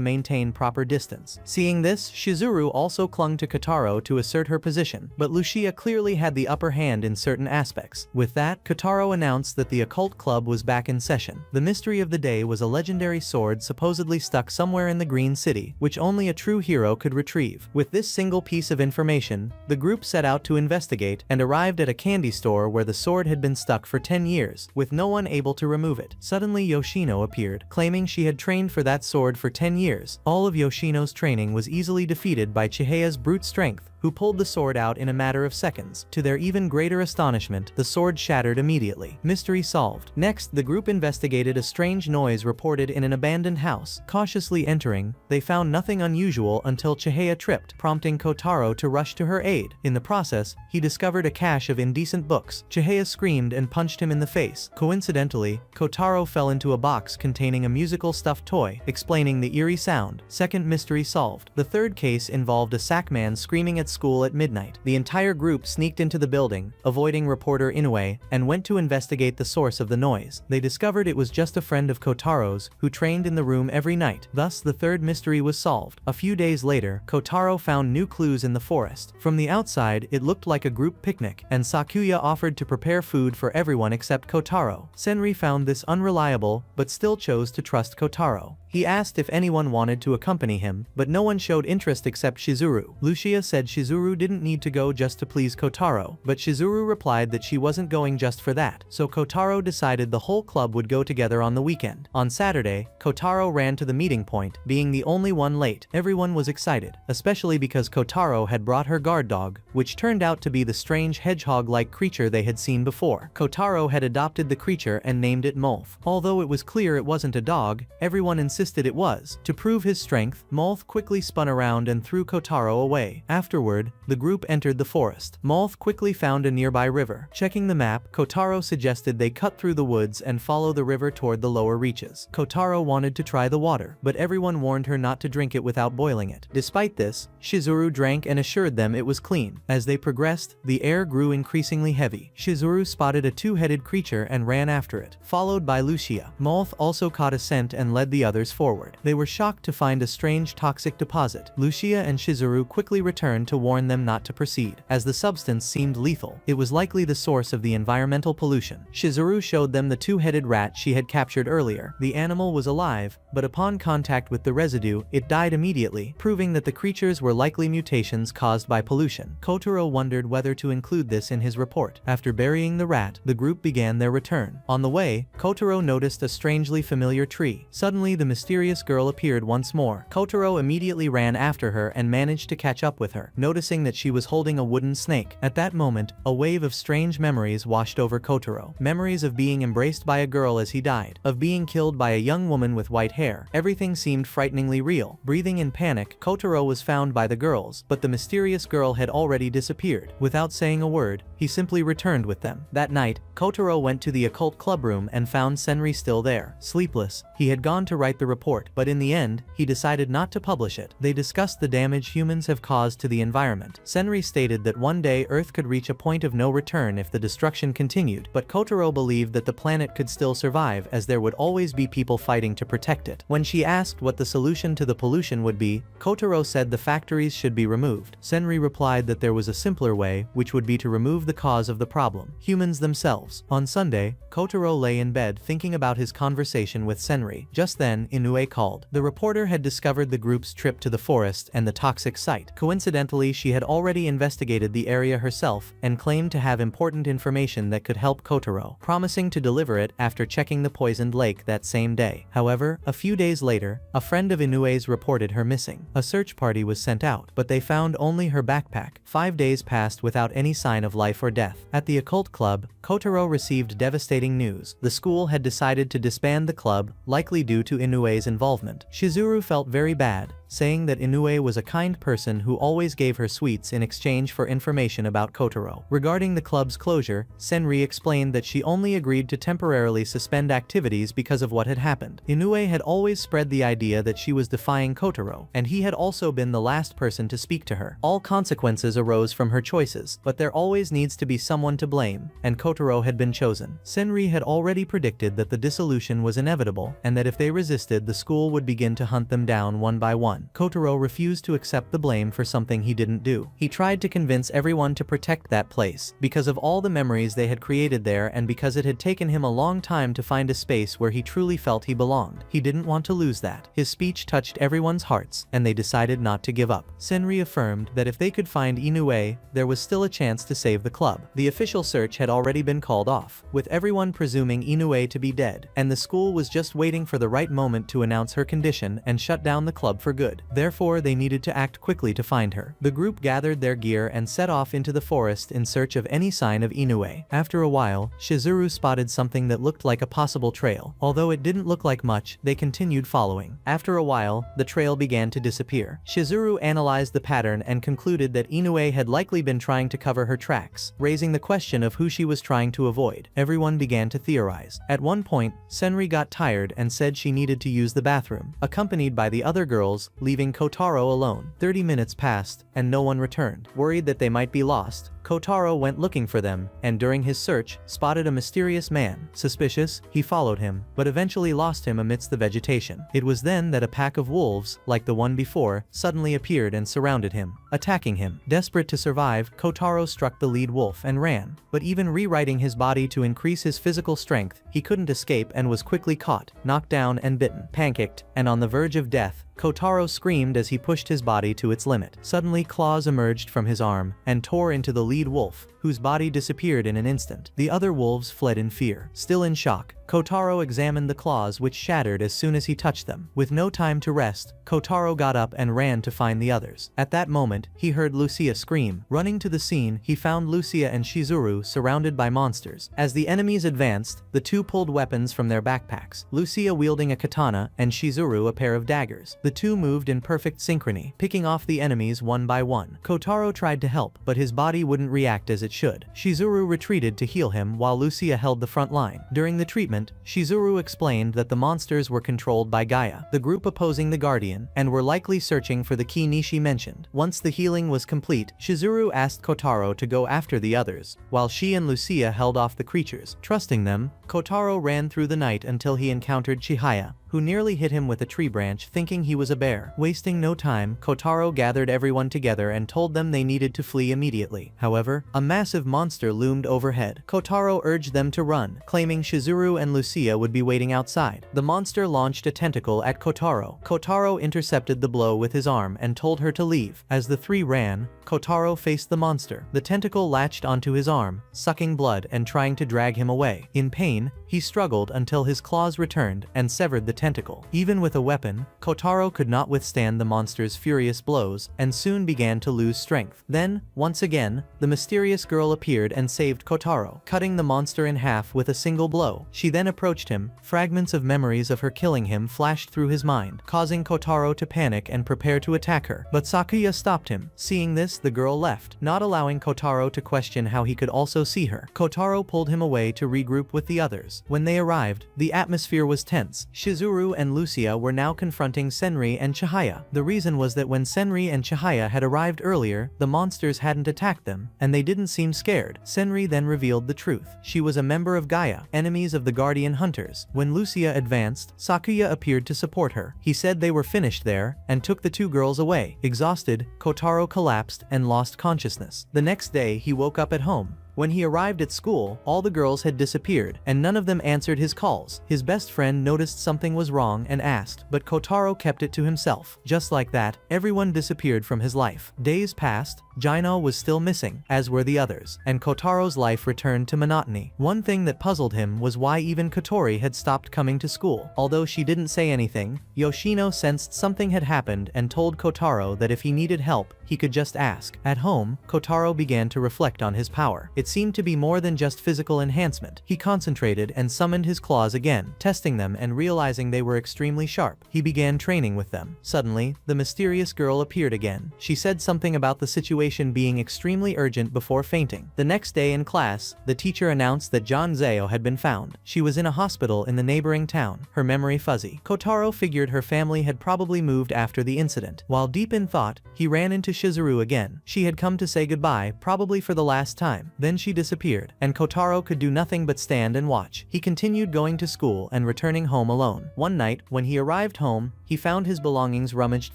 maintain proper distance. Seeing this, Shizuru also clung to Kotaro to assert her position, but Lucia clearly had the upper hand in certain aspects. With that, Kotaro announced that the occult club was back in session. The mystery of the day was a legendary sword supposedly stuck somewhere in the Green City, which only a true hero could retrieve. With this single piece of information, the group set out to investigate and arrived at a candy store where the sword had been stuck for 10 years, with no one able to remove it. Suddenly Yoshino appeared, claiming she had trained for that sword for 10 years. All of Yoshino's training was easily defeated by Chihiya's brute strength, who pulled the sword out in a matter of seconds. To their even greater astonishment, the sword shattered immediately. Mystery solved. Next, the group investigated a strange noise reported in an abandoned house. Cautiously entering, they found nothing unusual until Chihaya tripped, prompting Kotaro to rush to her aid. In the process, he discovered a cache of indecent books. Chihaya screamed and punched him in the face. Coincidentally, Kotaro fell into a box containing a musical stuffed toy, explaining the eerie sound. Second mystery solved. The third case involved a sackman screaming at school at midnight. The entire group sneaked into the building, avoiding reporter Inoue, and went to investigate the source of the noise. They discovered it was just a friend of Kotaro's, who trained in the room every night. Thus, the third mystery was solved. A few days later, Kotaro found new clues in the forest. From the outside, it looked like a group picnic, and Sakuya offered to prepare food for everyone except Kotaro. Senri found this unreliable, but still chose to trust Kotaro. He asked if anyone wanted to accompany him, but no one showed interest except Shizuru. Lucia said Shizuru didn't need to go just to please Kotaro, but Shizuru replied that she wasn't going just for that, so Kotaro decided the whole club would go together on the weekend. On Saturday, Kotaro ran to the meeting point, being the only one late. Everyone was excited, especially because Kotaro had brought her guard dog, which turned out to be the strange hedgehog-like creature they had seen before. Kotaro had adopted the creature and named it Molth. Although it was clear it wasn't a dog, everyone insisted it was. To prove his strength, Molth quickly spun around and threw Kotaro away. Afterward, the group entered the forest. Molth quickly found a nearby river. Checking the map, Kotaro suggested they cut through the woods and follow the river toward the lower reaches. Kotaro wanted to try the water, but everyone warned her not to drink it without boiling it. Despite this, Shizuru drank and assured them it was clean. As they progressed, the air grew increasingly heavy. Shizuru spotted a two-headed creature and ran after it, followed by Lucia. Molth also caught a scent and led the others forward. They were shocked to find a strange toxic deposit. Lucia and Shizuru quickly returned to warn them not to proceed, as the substance seemed lethal. It was likely the source of the environmental pollution. Shizuru showed them the two-headed rat she had captured earlier. The animal was alive, but upon contact with the residue, it died immediately, proving that the creatures were likely mutations caused by pollution. Kotaro wondered whether to include this in his report. After burying the rat, the group began their return. On the way, Kotaro noticed a strangely familiar tree. Suddenly, the mysterious girl appeared once more. Kotaro immediately ran after her and managed to catch up with her, noticing that she was holding a wooden snake. At that moment, a wave of strange memories washed over Kotaro. Memories of being embraced by a girl as he died, of being killed by a young woman with white hair. Everything seemed frighteningly real. Breathing in panic, Kotaro was found by the girls, but the mysterious girl had already disappeared. Without saying a word, he simply returned with them. That night, Kotaro went to the occult club room and found Senri still there. Sleepless, he had gone to write the a report, but in the end, he decided not to publish it. They discussed the damage humans have caused to the environment. Senri stated that one day Earth could reach a point of no return if the destruction continued, but Kotaro believed that the planet could still survive as there would always be people fighting to protect it. When she asked what the solution to the pollution would be, Kotaro said the factories should be removed. Senri replied that there was a simpler way, which would be to remove the cause of the problem, humans themselves. On Sunday, Kotaro lay in bed thinking about his conversation with Senri. Just then, Inoue called. The reporter had discovered the group's trip to the forest and the toxic site. Coincidentally, she had already investigated the area herself and claimed to have important information that could help Kotaro, promising to deliver it after checking the poisoned lake that same day. However, a few days later, a friend of Inoue's reported her missing. A search party was sent out, but they found only her backpack. 5 days passed without any sign of life or death. At the occult club, Kotaro received devastating news. The school had decided to disband the club, likely due to Inoue's involvement. Shizuru felt very bad, saying that Inoue was a kind person who always gave her sweets in exchange for information about Kotaro. Regarding the club's closure, Senri explained that she only agreed to temporarily suspend activities because of what had happened. Inoue had always spread the idea that she was defying Kotaro, and he had also been the last person to speak to her. All consequences arose from her choices, but there always needs to be someone to blame, and Kotaro had been chosen. Senri had already predicted that the dissolution was inevitable, and that if they resisted, the school would begin to hunt them down one by one. Kotaro refused to accept the blame for something he didn't do. He tried to convince everyone to protect that place, because of all the memories they had created there and because it had taken him a long time to find a space where he truly felt he belonged. He didn't want to lose that. His speech touched everyone's hearts, and they decided not to give up. Senri affirmed that if they could find Inoue, there was still a chance to save the club. The official search had already been called off, with everyone presuming Inoue to be dead, and the school was just waiting for the right moment to announce her condition and shut down the club for good. Therefore, they needed to act quickly to find her. The group gathered their gear and set off into the forest in search of any sign of Inoue. After a while, Shizuru spotted something that looked like a possible trail. Although it didn't look like much, they continued following. After a while, the trail began to disappear. Shizuru analyzed the pattern and concluded that Inoue had likely been trying to cover her tracks, raising the question of who she was trying to avoid. Everyone began to theorize. At one point, Senri got tired and said she needed to use the bathroom, accompanied by the other girls, leaving Kotaro alone. 30 minutes passed, and no one returned. Worried that they might be lost, Kotaro went looking for them, and during his search, spotted a mysterious man. Suspicious, he followed him, but eventually lost him amidst the vegetation. It was then that a pack of wolves, like the one before, suddenly appeared and surrounded him, attacking him. Desperate to survive, Kotaro struck the lead wolf and ran. But even rewriting his body to increase his physical strength, he couldn't escape and was quickly caught, knocked down and bitten. Pancaked, and on the verge of death, Kotaro screamed as he pushed his body to its limit. Suddenly claws emerged from his arm and tore into the lead wolf, whose body disappeared in an instant. The other wolves fled in fear. Still in shock, Kotaro examined the claws, which shattered as soon as he touched them. With no time to rest, Kotaro got up and ran to find the others. At that moment, he heard Lucia scream. Running to the scene, he found Lucia and Shizuru surrounded by monsters. As the enemies advanced, the two pulled weapons from their backpacks, Lucia wielding a katana and Shizuru a pair of daggers. The two moved in perfect synchrony, picking off the enemies one by one. Kotaro tried to help, but his body wouldn't react as it should. Shizuru retreated to heal him while Lucia held the front line. During the treatment, Shizuru explained that the monsters were controlled by Gaia, the group opposing the Guardian, and were likely searching for the key Nishi mentioned. Once the healing was complete, Shizuru asked Kotaro to go after the others, while she and Lucia held off the creatures. Trusting them, Kotaro ran through the night until he encountered Chihaya, who nearly hit him with a tree branch thinking he was a bear. Wasting no time, Kotaro gathered everyone together and told them they needed to flee immediately. However, a massive monster loomed overhead. Kotaro urged them to run, claiming Shizuru and Lucia would be waiting outside. The monster launched a tentacle at Kotaro. Kotaro intercepted the blow with his arm and told her to leave. As the three ran, Kotaro faced the monster. The tentacle latched onto his arm, sucking blood and trying to drag him away. In pain, he struggled until his claws returned and severed the tentacle. Even with a weapon, Kotaro could not withstand the monster's furious blows and soon began to lose strength. Then, once again, the mysterious girl appeared and saved Kotaro, cutting the monster in half with a single blow. She then approached him. Fragments of memories of her killing him flashed through his mind, causing Kotaro to panic and prepare to attack her. But Sakuya stopped him. Seeing this, the girl left, not allowing Kotaro to question how he could also see her. Kotaro pulled him away to regroup with the others. When they arrived, the atmosphere was tense. Shizuru Shizuru and Lucia were now confronting Senri and Chihaya. The reason was that when Senri and Chihaya had arrived earlier, the monsters hadn't attacked them, and they didn't seem scared. Senri then revealed the truth. She was a member of Gaia, enemies of the Guardian Hunters. When Lucia advanced, Sakuya appeared to support her. He said they were finished there, and took the two girls away. Exhausted, Kotaro collapsed and lost consciousness. The next day, he woke up at home. When he arrived at school, all the girls had disappeared, and none of them answered his calls. His best friend noticed something was wrong and asked, but Kotaro kept it to himself. Just like that, everyone disappeared from his life. Days passed, Jaino was still missing, as were the others, and Kotaro's life returned to monotony. One thing that puzzled him was why even Kotori had stopped coming to school. Although she didn't say anything, Yoshino sensed something had happened and told Kotaro that if he needed help, he could just ask. At home, Kotaro began to reflect on his power. It seemed to be more than just physical enhancement. He concentrated and summoned his claws again, testing them and realizing they were extremely sharp. He began training with them. Suddenly, the mysterious girl appeared again. She said something about the situation being extremely urgent before fainting. The next day in class, the teacher announced that John Zeo had been found. She was in a hospital in the neighboring town, her memory fuzzy. Kotaro figured her family had probably moved after the incident. While deep in thought, he ran into Shizuru again. She had come to say goodbye, probably for the last time. Then she disappeared, and Kotaro could do nothing but stand and watch. He continued going to school and returning home alone. One night, when he arrived home, he found his belongings rummaged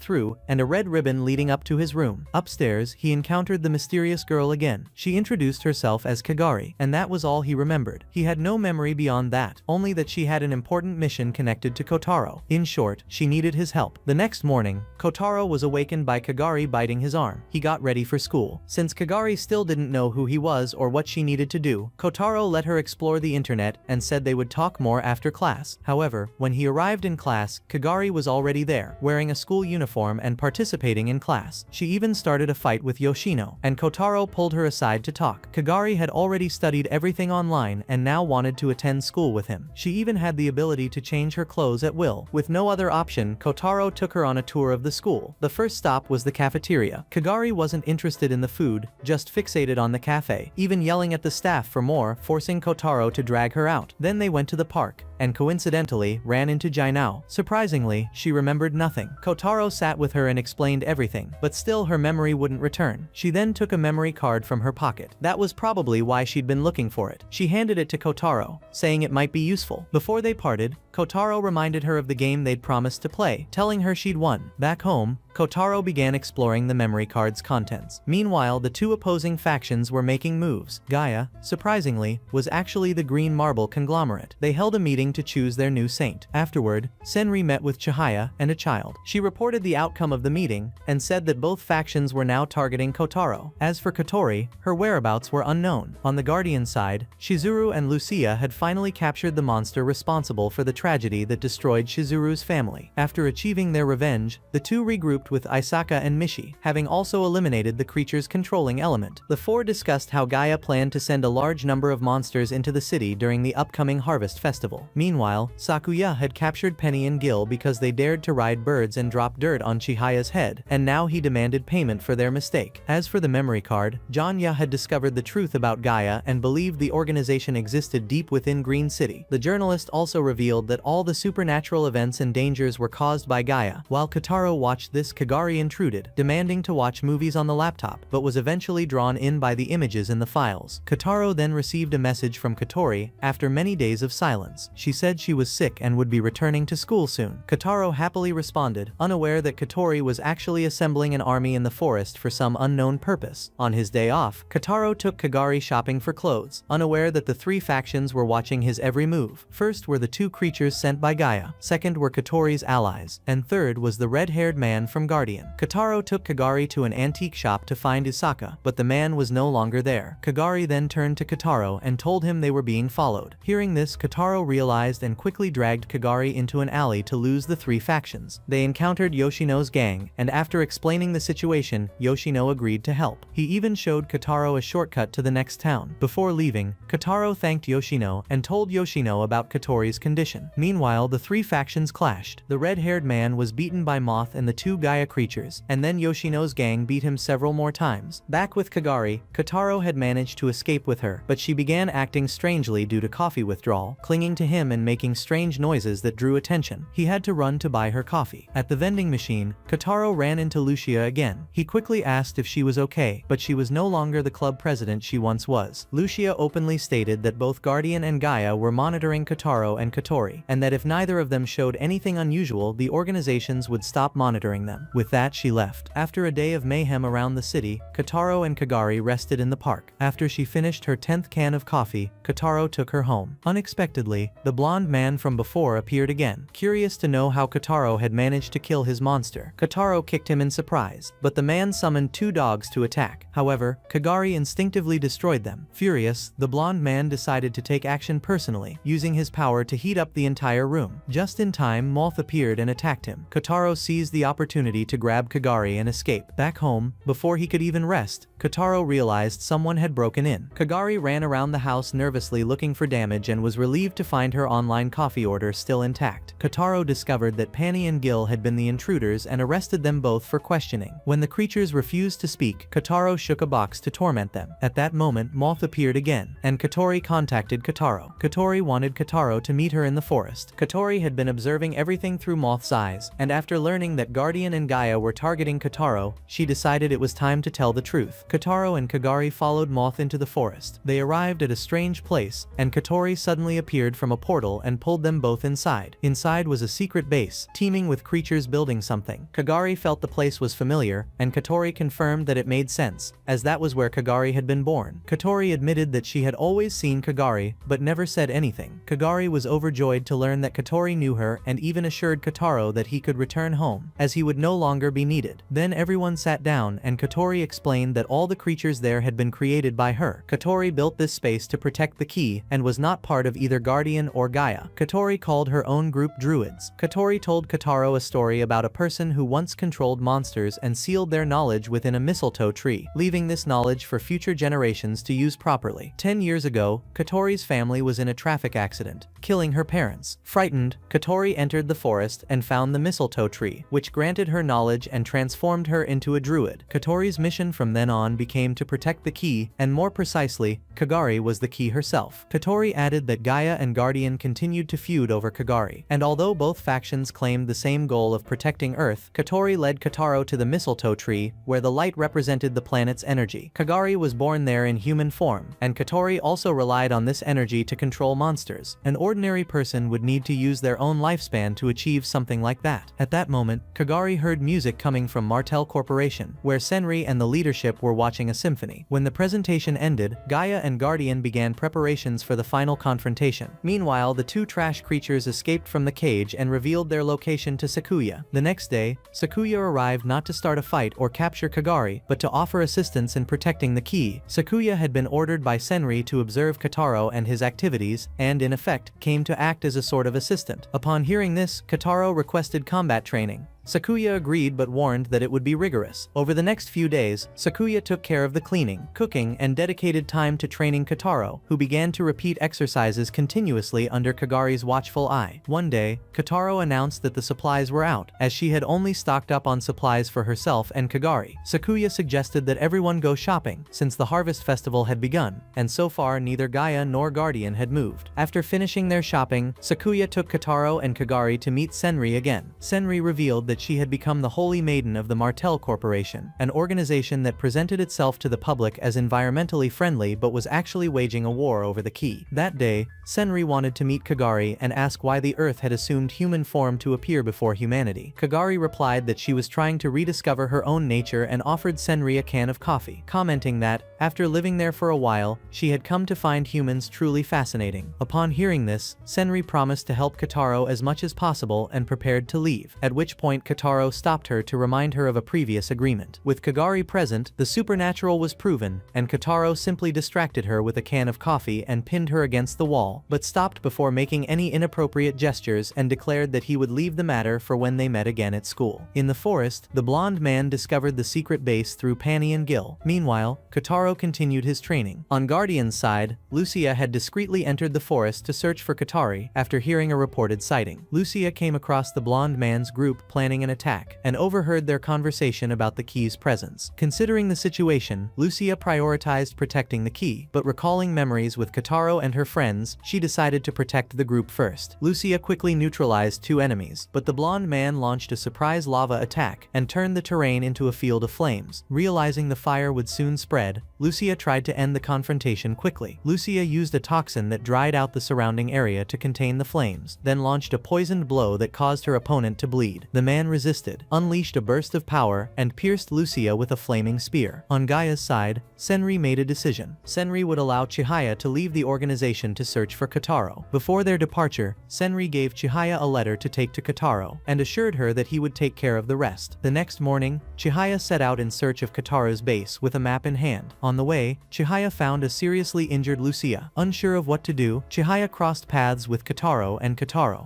through, and a red ribbon leading up to his room. Upstairs, he encountered the mysterious girl again. She introduced herself as Kagari, and that was all he remembered. He had no memory beyond that, only that she had an important mission connected to Kotaro. In short, she needed his help. The next morning, Kotaro was awakened by Kagari biting his arm. He got ready for school. Since Kagari still didn't know who he was or what she needed to do, Kotaro let her explore the internet and said they would talk more after class. However, when he arrived in class, Kagari was already there, wearing a school uniform and participating in class. She even started a fight with Yoshino, and Kotaro pulled her aside to talk. Kagari had already studied everything online and now wanted to attend school with him. She even had the ability to change her clothes at will. With no other option, Kotaro took her on a tour of the school. The first stop was the cafeteria. Kagari wasn't interested in the food, just fixated on the cafe, even yelling at the staff for more, forcing Kotaro to drag her out. Then they went to the park, and coincidentally, ran into Jainao. Surprisingly, she remembered nothing. Kotaro sat with her and explained everything, but still her memory wouldn't return. She then took a memory card from her pocket. That was probably why she'd been looking for it. She handed it to Kotaro, saying it might be useful. Before they parted, Kotaro reminded her of the game they'd promised to play, telling her she'd won. Back home, Kotaro began exploring the memory card's contents. Meanwhile, the two opposing factions were making moves. Gaia, surprisingly, was actually the Green Marble conglomerate. They held a meeting to choose their new saint. Afterward, Senri met with Chihaya and a child. She reported the outcome of the meeting, and said that both factions were now targeting Kotaro. As for Kotori, her whereabouts were unknown. On the Guardian side, Shizuru and Lucia had finally captured the monster responsible for the tragedy that destroyed Shizuru's family. After achieving their revenge, the two regrouped with Isaka and Mishi, having also eliminated the creature's controlling element. The four discussed how Gaia planned to send a large number of monsters into the city during the upcoming Harvest Festival. Meanwhile, Sakuya had captured Penny and Gil because they dared to ride birds and drop dirt on Chihaya's head, and now he demanded payment for their mistake. As for the memory card, Janya had discovered the truth about Gaia and believed the organization existed deep within Green City. The journalist also revealed that all the supernatural events and dangers were caused by Gaia. While Kotaro watched this, Kagari intruded, demanding to watch movies on the laptop, but was eventually drawn in by the images in the files. Kotaro then received a message from Kotori after many days of silence. She said she was sick and would be returning to school soon. Kotaro happily responded, unaware that Kotori was actually assembling an army in the forest for some unknown purpose. On his day off, Kotaro took Kagari shopping for clothes, unaware that the three factions were watching his every move. First were the two creatures sent by Gaia, second were Kotori's allies, and third was the red-haired man from Guardian. Kotaro took Kagari to an antique shop to find Isaka, but the man was no longer there. Kagari then turned to Kotaro and told him they were being followed. Hearing this, Kotaro realized and quickly dragged Kagari into an alley to lose the three factions. They encountered Yoshino's gang, and after explaining the situation, Yoshino agreed to help. He even showed Kotaro a shortcut to the next town. Before leaving, Kotaro thanked Yoshino and told Yoshino about Kotori's condition. Meanwhile, the three factions clashed. The red-haired man was beaten by Moth and the two guys Gaia creatures, and then Yoshino's gang beat him several more times. Back with Kagari, Kotaro had managed to escape with her, but she began acting strangely due to coffee withdrawal, clinging to him and making strange noises that drew attention. He had to run to buy her coffee. At the vending machine, Kotaro ran into Lucia again. He quickly asked if she was okay, but she was no longer the club president she once was. Lucia openly stated that both Guardian and Gaia were monitoring Kotaro and Kotori, and that if neither of them showed anything unusual, the organizations would stop monitoring them. With that, she left. After a day of mayhem around the city, Kotaro and Kagari rested in the park. After she finished her 10th can of coffee, Kotaro took her home. Unexpectedly, the blonde man from before appeared again. Curious to know how Kotaro had managed to kill his monster, Kotaro kicked him in surprise, but the man summoned 2 dogs to attack. However, Kagari instinctively destroyed them. Furious, the blonde man decided to take action personally, using his power to heat up the entire room. Just in time, Moth appeared and attacked him. Kotaro seized the opportunity to grab Kagari and escape. Back home, before he could even rest, Kotaro realized someone had broken in. Kagari ran around the house nervously looking for damage and was relieved to find her online coffee order still intact. Kotaro discovered that Panny and Gil had been the intruders and arrested them both for questioning. When the creatures refused to speak, Kotaro shook a box to torment them. At that moment, Moth appeared again, and Kotori contacted Kotaro. Kotori wanted Kotaro to meet her in the forest. Kotori had been observing everything through Moth's eyes, and after learning that Guardian and Gaia were targeting Kotaro, she decided it was time to tell the truth. Kotaro and Kagari followed Moth into the forest. They arrived at a strange place, and Kotori suddenly appeared from a portal and pulled them both inside. Inside was a secret base, teeming with creatures building something. Kagari felt the place was familiar, and Kotori confirmed that it made sense, as that was where Kagari had been born. Kotori admitted that she had always seen Kagari, but never said anything. Kagari was overjoyed to learn that Kotori knew her and even assured Kotaro that he could return home, as he would no longer be needed. Then everyone sat down and Kotori explained that all the creatures there had been created by her. Kotori built this space to protect the key and was not part of either Guardian or Gaia. Kotori called her own group Druids. Kotori told Kotaro a story about a person who once controlled monsters and sealed their knowledge within a mistletoe tree, leaving this knowledge for future generations to use properly. 10 years ago, Kotori's family was in a traffic accident, killing her parents. Frightened, Kotori entered the forest and found the mistletoe tree, which granted her knowledge and transformed her into a druid. Kotori's mission from then on became to protect the key, and more precisely, Kagari was the key herself. Kotori added that Gaia and Guardian continued to feud over Kagari, and although both factions claimed the same goal of protecting Earth, Kotori led Kotaro to the mistletoe tree, where the light represented the planet's energy. Kagari was born there in human form, and Kotori also relied on this energy to control monsters. An ordinary person would need to use their own lifespan to achieve something like that. At that moment, Kagari heard music coming from Martel Corporation, where Senri and the leadership were watching a symphony. When the presentation ended, Gaia and Guardian began preparations for the final confrontation. Meanwhile, the 2 trash creatures escaped from the cage and revealed their location to Sakuya. The next day, Sakuya arrived not to start a fight or capture Kagari, but to offer assistance in protecting the key. Sakuya had been ordered by Senri to observe Kotaro and his activities, and in effect, came to act as a sort of assistant. Upon hearing this, Kotaro requested combat training. Sakuya agreed but warned that it would be rigorous. Over the next few days, Sakuya took care of the cleaning, cooking, and dedicated time to training Kotaro, who began to repeat exercises continuously under Kagari's watchful eye. One day, Kotaro announced that the supplies were out, as she had only stocked up on supplies for herself and Kagari. Sakuya suggested that everyone go shopping, since the harvest festival had begun, and so far neither Gaia nor Guardian had moved. After finishing their shopping, Sakuya took Kotaro and Kagari to meet Senri again. Senri revealed that she had become the Holy Maiden of the Martel Corporation, an organization that presented itself to the public as environmentally friendly but was actually waging a war over the key. That day, Senri wanted to meet Kagari and ask why the Earth had assumed human form to appear before humanity. Kagari replied that she was trying to rediscover her own nature and offered Senri a can of coffee, commenting that, after living there for a while, she had come to find humans truly fascinating. Upon hearing this, Senri promised to help Kotaro as much as possible and prepared to leave, at which point Kotaro stopped her to remind her of a previous agreement. With Kagari present, the supernatural was proven, and Kotaro simply distracted her with a can of coffee and pinned her against the wall, but stopped before making any inappropriate gestures and declared that he would leave the matter for when they met again at school. In the forest, the blonde man discovered the secret base through Panny and Gil. Meanwhile, Kotaro Kotaro continued his training. On Guardian's side, Lucia had discreetly entered the forest to search for Katari after hearing a reported sighting. Lucia came across the blonde man's group planning an attack and overheard their conversation about the key's presence. Considering the situation, Lucia prioritized protecting the key, but recalling memories with Kotaro and her friends, she decided to protect the group first. Lucia quickly neutralized two enemies, but the blonde man launched a surprise lava attack and turned the terrain into a field of flames. Realizing the fire would soon spread, Lucia tried to end the confrontation quickly. Lucia used a toxin that dried out the surrounding area to contain the flames, then launched a poisoned blow that caused her opponent to bleed. The man resisted, unleashed a burst of power, and pierced Lucia with a flaming spear. On Gaia's side, Senri made a decision. Senri would allow Chihaya to leave the organization to search for Kotaro. Before their departure, Senri gave Chihaya a letter to take to Kotaro, and assured her that he would take care of the rest. The next morning, Chihaya set out in search of Kotaro's base with a map in hand. On the way, Chihaya found a seriously injured Lucia. Unsure of what to do, Chihaya crossed paths with Kotaro,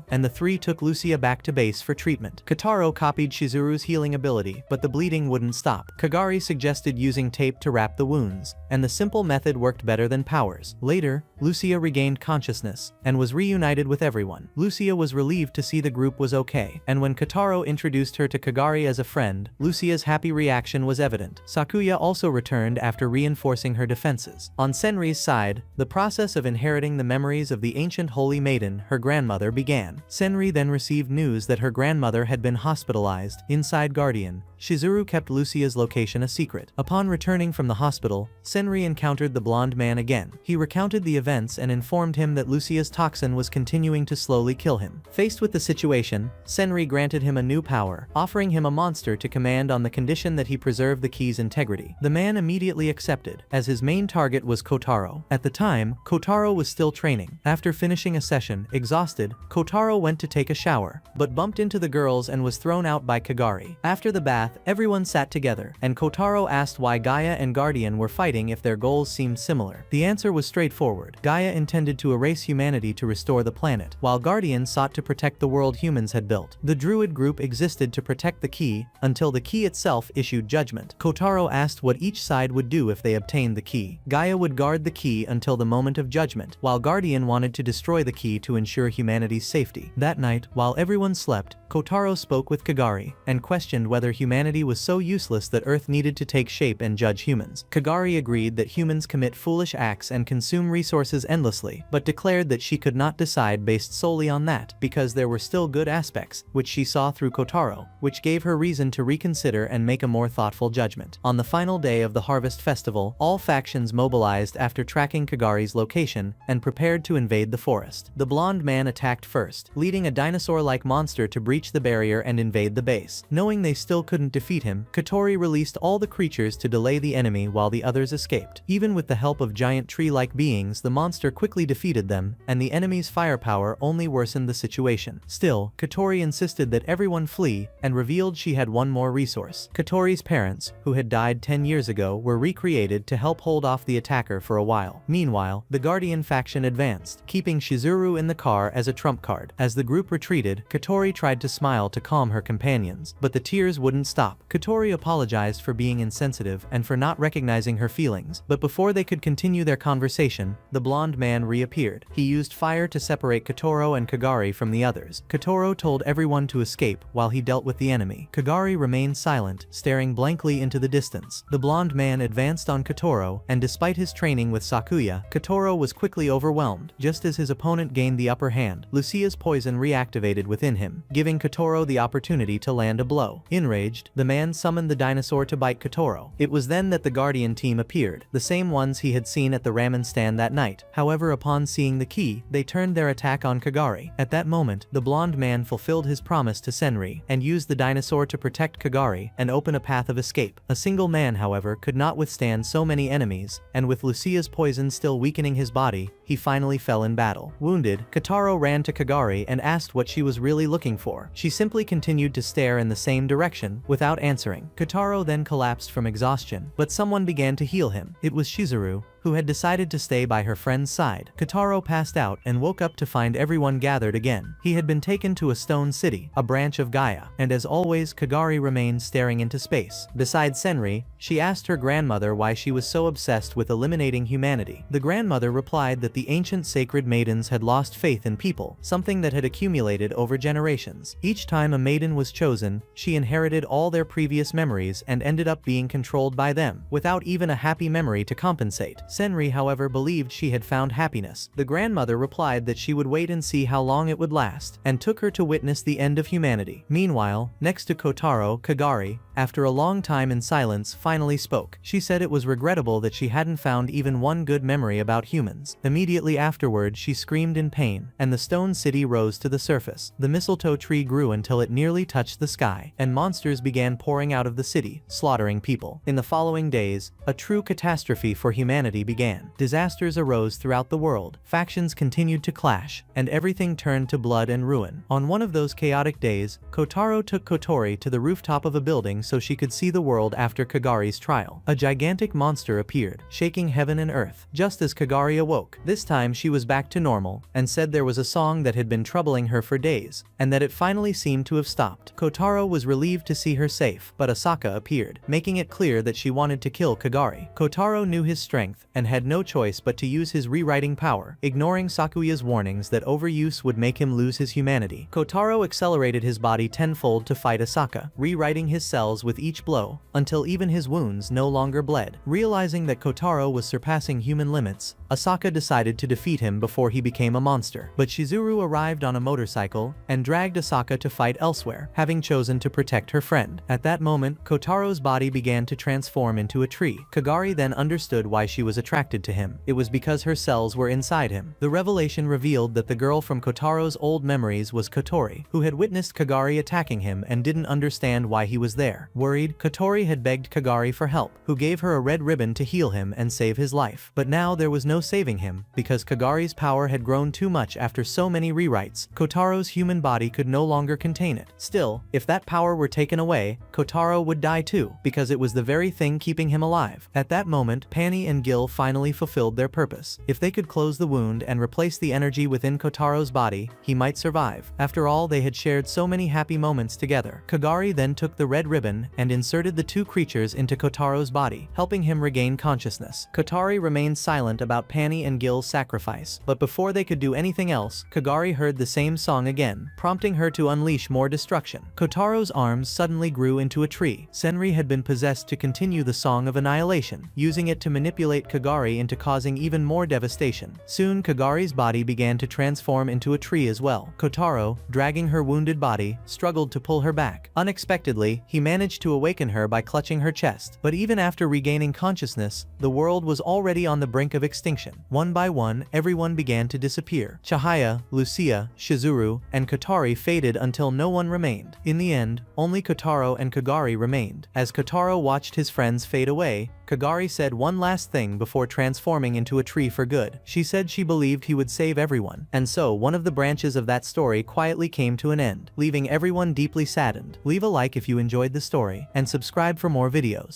and the three took Lucia back to base for treatment. Kotaro copied Shizuru's healing ability, but the bleeding wouldn't stop. Kagari suggested using tape to wrap the wounds, and the simple method worked better than powers. Later, Lucia regained consciousness and was reunited with everyone. Lucia was relieved to see the group was okay, and when Kotaro introduced her to Kagari as a friend, Lucia's happy reaction was evident. Sakuya also returned after reinforcing her defenses. On Senri's side, the process of inheriting the memories of the ancient holy maiden, her grandmother, began. Senri then received news that her grandmother had been hospitalized. Inside Guardian, Shizuru kept Lucia's location a secret. Upon returning from the hospital, Senri encountered the blonde man again. He recounted the events and informed him that Lucia's toxin was continuing to slowly kill him. Faced with the situation, Senri granted him a new power, offering him a monster to command on the condition that he preserve the key's integrity. The man immediately accepted, as his main target was Kotaro. At the time, Kotaro was still training. After finishing a session, exhausted, Kotaro went to take a shower, but bumped into the girls and was thrown out by Kagari. After the bath, everyone sat together, and Kotaro asked why Gaia and Guardian were fighting if their goals seemed similar. The answer was straightforward. Gaia intended to erase humanity to restore the planet, while Guardian sought to protect the world humans had built. The Druid group existed to protect the key, until the key itself issued judgment. Kotaro asked what each side would do if they obtained the key. Gaia would guard the key until the moment of judgment, while Guardian wanted to destroy the key to ensure humanity's safety. That night, while everyone slept, Kotaro spoke with Kagari, and questioned whether humanity was so useless that Earth needed to take shape and judge humans. Kagari agreed that humans commit foolish acts and consume resources endlessly, but declared that she could not decide based solely on that, because there were still good aspects, which she saw through Kotaro, which gave her reason to reconsider and make a more thoughtful judgment. On the final day of the Harvest Festival, all factions mobilized after tracking Kagari's location, and prepared to invade the forest. The blonde man attacked first, leading a dinosaur-like monster to breach the barrier and invade the base. Knowing they still couldn't defeat him, Kotori released all the creatures to delay the enemy while the others escaped. Even with the help of giant tree-like beings, the monster quickly defeated them, and the enemy's firepower only worsened the situation. Still, Kotori insisted that everyone flee, and revealed she had one more resource. Kotori's parents, who had died 10 years ago, were recreated to help hold off the attacker for a while. Meanwhile, the Guardian faction advanced, keeping Shizuru in the car as a trump card. As the group retreated, Kotori tried to smile to calm her companions, but the tears wouldn't stop. Kotori apologized for being insensitive and for not recognizing her feelings, but before they could continue their conversation, the blonde man reappeared. He used fire to separate Kotaro and Kagari from the others. Kotaro told everyone to escape while he dealt with the enemy. Kagari remained silent, staring blankly into the distance. The blonde man advanced on Kotaro, and despite his training with Sakuya, Kotaro was quickly overwhelmed. Just as his opponent gained the upper hand, Lucia's poison reactivated within him, giving Kotaro the opportunity to land a blow. Enraged, the man summoned the dinosaur to bite Kotaro. It was then that the Guardian team appeared, the same ones he had seen at the ramen stand that night. However, upon seeing the key, they turned their attack on Kagari. At that moment, the blonde man fulfilled his promise to Senri, and used the dinosaur to protect Kagari and open a path of escape. A single man, however, could not withstand so many enemies, and with Lucia's poison still weakening his body, he finally fell in battle. Wounded, Kotaro ran to Kagari and asked what she was really looking for. She simply continued to stare in the same direction, without answering. Kotaro then collapsed from exhaustion, but someone began to heal him. It was Shizuru, who had decided to stay by her friend's side. Kotaro passed out and woke up to find everyone gathered again. He had been taken to a stone city, a branch of Gaia, and as always Kagari remained staring into space. Besides Senri, she asked her grandmother why she was so obsessed with eliminating humanity. The grandmother replied that the ancient sacred maidens had lost faith in people, something that had accumulated over generations. Each time a maiden was chosen, she inherited all their previous memories and ended up being controlled by them, without even a happy memory to compensate. Senri, however, believed she had found happiness. The grandmother replied that she would wait and see how long it would last, and took her to witness the end of humanity. Meanwhile, next to Kotaro, Kagari, after a long time in silence, finally spoke. She said it was regrettable that she hadn't found even one good memory about humans. Immediately afterward, she screamed in pain, and the stone city rose to the surface. The mistletoe tree grew until it nearly touched the sky, and monsters began pouring out of the city, slaughtering people. In the following days, a true catastrophe for humanity began. Disasters arose throughout the world, factions continued to clash, and everything turned to blood and ruin. On one of those chaotic days, Kotaro took Kotori to the rooftop of a building so she could see the world after Kagari's trial. A gigantic monster appeared, shaking heaven and earth. Just as Kagari awoke, this time she was back to normal, and said there was a song that had been troubling her for days, and that it finally seemed to have stopped. Kotaro was relieved to see her safe, but Asaka appeared, making it clear that she wanted to kill Kagari. Kotaro knew his strength, and had no choice but to use his rewriting power, ignoring Sakuya's warnings that overuse would make him lose his humanity. Kotaro accelerated his body tenfold to fight Asaka, rewriting his cells with each blow, until even his wounds no longer bled. Realizing that Kotaro was surpassing human limits, Asaka decided to defeat him before he became a monster. But Shizuru arrived on a motorcycle, and dragged Asaka to fight elsewhere, having chosen to protect her friend. At that moment, Kotaro's body began to transform into a tree. Kagari then understood why she was attracted to him. It was because her cells were inside him. The revelation revealed that the girl from Kotaro's old memories was Kotori, who had witnessed Kagari attacking him and didn't understand why he was there. Worried, Kotori had begged Kagari for help, who gave her a red ribbon to heal him and save his life. But now there was no saving him, because Kagari's power had grown too much after so many rewrites. Kotaro's human body could no longer contain it. Still, if that power were taken away, Kotaro would die too, because it was the very thing keeping him alive. At that moment, Pani and Gil finally fulfilled their purpose. If they could close the wound and replace the energy within Kotaro's body, he might survive. After all, they had shared so many happy moments together. Kagari then took the red ribbon and inserted the two creatures into Kotaro's body, helping him regain consciousness. Kotari remained silent about Pani and Gil's sacrifice, but before they could do anything else, Kagari heard the same song again, prompting her to unleash more destruction. Kotaro's arms suddenly grew into a tree. Senri had been possessed to continue the song of annihilation, using it to manipulate Kagari into causing even more devastation. Soon Kagari's body began to transform into a tree as well. Kotaro, dragging her wounded body, struggled to pull her back. Unexpectedly, he managed to awaken her by clutching her chest. But even after regaining consciousness, the world was already on the brink of extinction. One by one, everyone began to disappear. Chihaya, Lucia, Shizuru, and Kotari faded until no one remained. In the end, only Kotaro and Kagari remained. As Kotaro watched his friends fade away, Kagari said one last thing before transforming into a tree for good. She said she believed he would save everyone. And so, one of the branches of that story quietly came to an end, leaving everyone deeply saddened. Leave a like if you enjoyed the story, and subscribe for more videos.